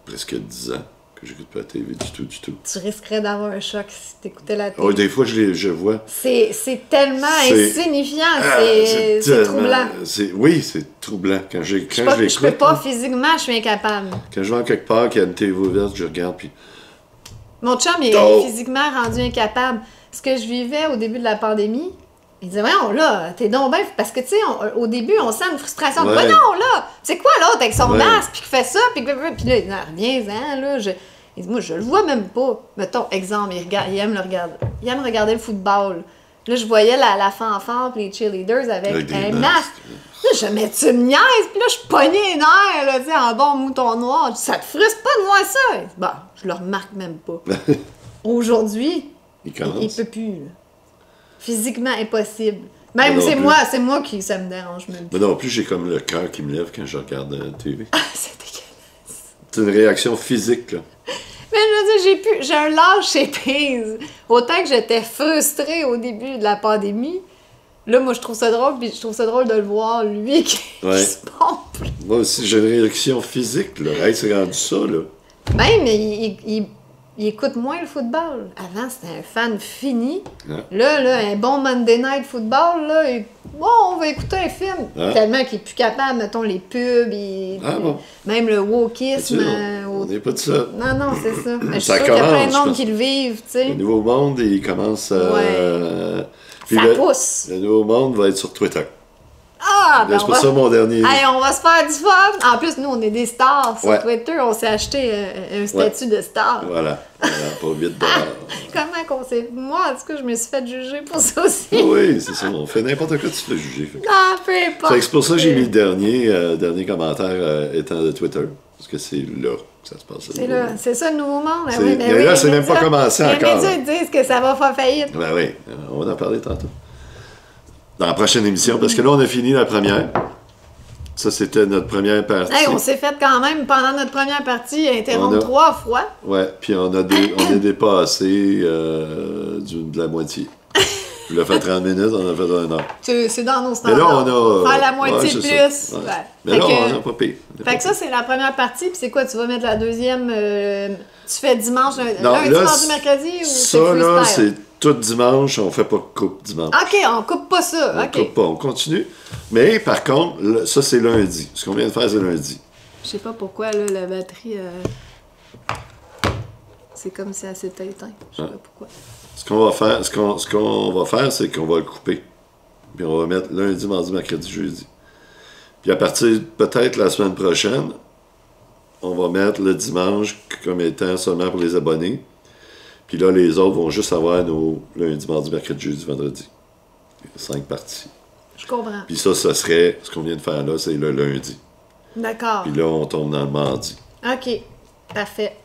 presque 10 ans que j'écoute pas la TV du tout. Tu risquerais d'avoir un choc si t'écoutais la TV. Oh, des fois, je vois. C'est tellement insignifiant, c'est tellement- troublant. Oui, c'est troublant. Quand je Je l'écoute, peux pas là, physiquement, je suis incapable. quand je vais en quelque part, qu'il y a une TV ouverte, je regarde, puis... Mon chum, il est physiquement rendu incapable. Ce que je vivais au début de la pandémie, il disait, voyons, là, t'es donc bien... Parce que, tu sais, au début, on sent une frustration. Ouais. Voyons, là, c'est quoi l'autre avec son Ouais. masque, puis qui fait ça, puis là, il dit, reviens-en, là, il dit, moi, je le vois même pas. Mettons, exemple, il aime regarder le football. Là, je voyais la fanfare pis les cheerleaders avec des un masques. masque. Là, je mets tu me niaises, puis là, je pognais les nerfs, là, tu sais, en bon mouton noir. Je dis, ça te frustre pas de voir ça? Bon, je le remarque même pas. Aujourd'hui, Il il commence. peut plus, là. Physiquement impossible. Même Moi non c'est moi qui ça me dérange même. Mais non plus, j'ai comme le cœur qui me lève quand je regarde la TV. C'est dégueulasse. C'est une réaction physique, là. Mais je veux dire, j'ai un lâcher prise. Autant que j'étais frustrée au début de la pandémie, là, moi, je trouve ça drôle, puis je trouve ça drôle de le voir, lui, qui Ouais. se pompe. Moi aussi, j'ai une réaction physique, là. Hey, c'est rendu ça, là. Même, il écoute moins le football. Avant, c'était un fan fini. Ah. Là, un bon Monday Night Football, là, bon, on va écouter un film. Ah. Tellement qu'il est plus capable, mettons, les pubs, Ah bon? même le Tu wokisme. sais, on n'est pas de ça. Non, c'est ça. Mais je suis Ça sûre qu'il y a plein de commence, je monde pense. qui le vivent, tu sais. Le nouveau monde, il commence à... Ouais. Puis Ça le, pousse. le nouveau monde va être sur Twitter. Ah, ben C'est on pour va... ça mon dernier... Hey, on va se faire du fun! En plus, nous, on est des stars sur Ouais. Twitter. On s'est acheté un statut de star. Voilà, pas 8 Comment qu'on s'est... Moi, en tout cas, je me suis fait juger pour ça aussi. Ah oui, c'est ça. On fait n'importe quoi, tu te fais juger. Fait que- Ah, peu importe. C'est pour ça que j'ai mis le dernier commentaire étant de Twitter. Parce que c'est là que ça se passe. C'est là, c'est ça le nouveau monde. C'est- mais là, c'est même pas commencé encore. Les médias disent que ça va faire faillite. Ben oui, on va en parler tantôt. Dans la prochaine émission, parce que là, on a fini la première. Ça, c'était notre première partie. Hey, on s'est fait quand même, pendant notre première partie, interrompre On a- 3 fois. Ouais, puis on est dépassé de la moitié. Je l'ai fait 30 minutes, on a fait 1 heure. C'est dans nos Mais standards. là, on a... Faire la moitié ouais, de c'est plus. ça. Ouais. Ouais. Mais Fait là, que- on n'a pas payé. Fait que ça, c'est la première partie. Puis c'est quoi? Tu vas mettre la deuxième... tu fais dimanche, Non, lundi, là, mardi, mercredi ou c'est Ça, là, freestyle? c'est tout dimanche, on fait pas de coupe dimanche. OK, on coupe pas ça. On OK. coupe pas, on continue. Mais par contre, ça, c'est lundi. Ce qu'on vient de faire, c'est lundi. Je sais pas pourquoi, là, la batterie... C'est comme si elle s'était éteinte. Je sais pas pourquoi. Ce qu'on va faire, c'est qu'on va le couper. Puis on va mettre lundi, mardi, mercredi, jeudi. Puis à partir, peut-être la semaine prochaine, on va mettre le dimanche comme étant seulement pour les abonnés. Puis là, les autres vont juste avoir nos lundi, mardi, mercredi, jeudi, vendredi. 5 parties. Je comprends. Puis ça serait, ce qu'on vient de faire là, c'est le lundi. D'accord. Puis là, on tombe dans le mardi. OK. Parfait.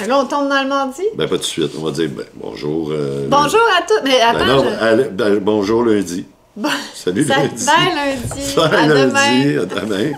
Là, on tombe dans le mardi. Ben, pas tout de suite. On va dire, ben, bonjour. Bonjour à tous. Mais attends, Ben non, bonjour lundi. Bon, Salut ça- lundi. Ben lundi. Bye À lundi. demain. À demain.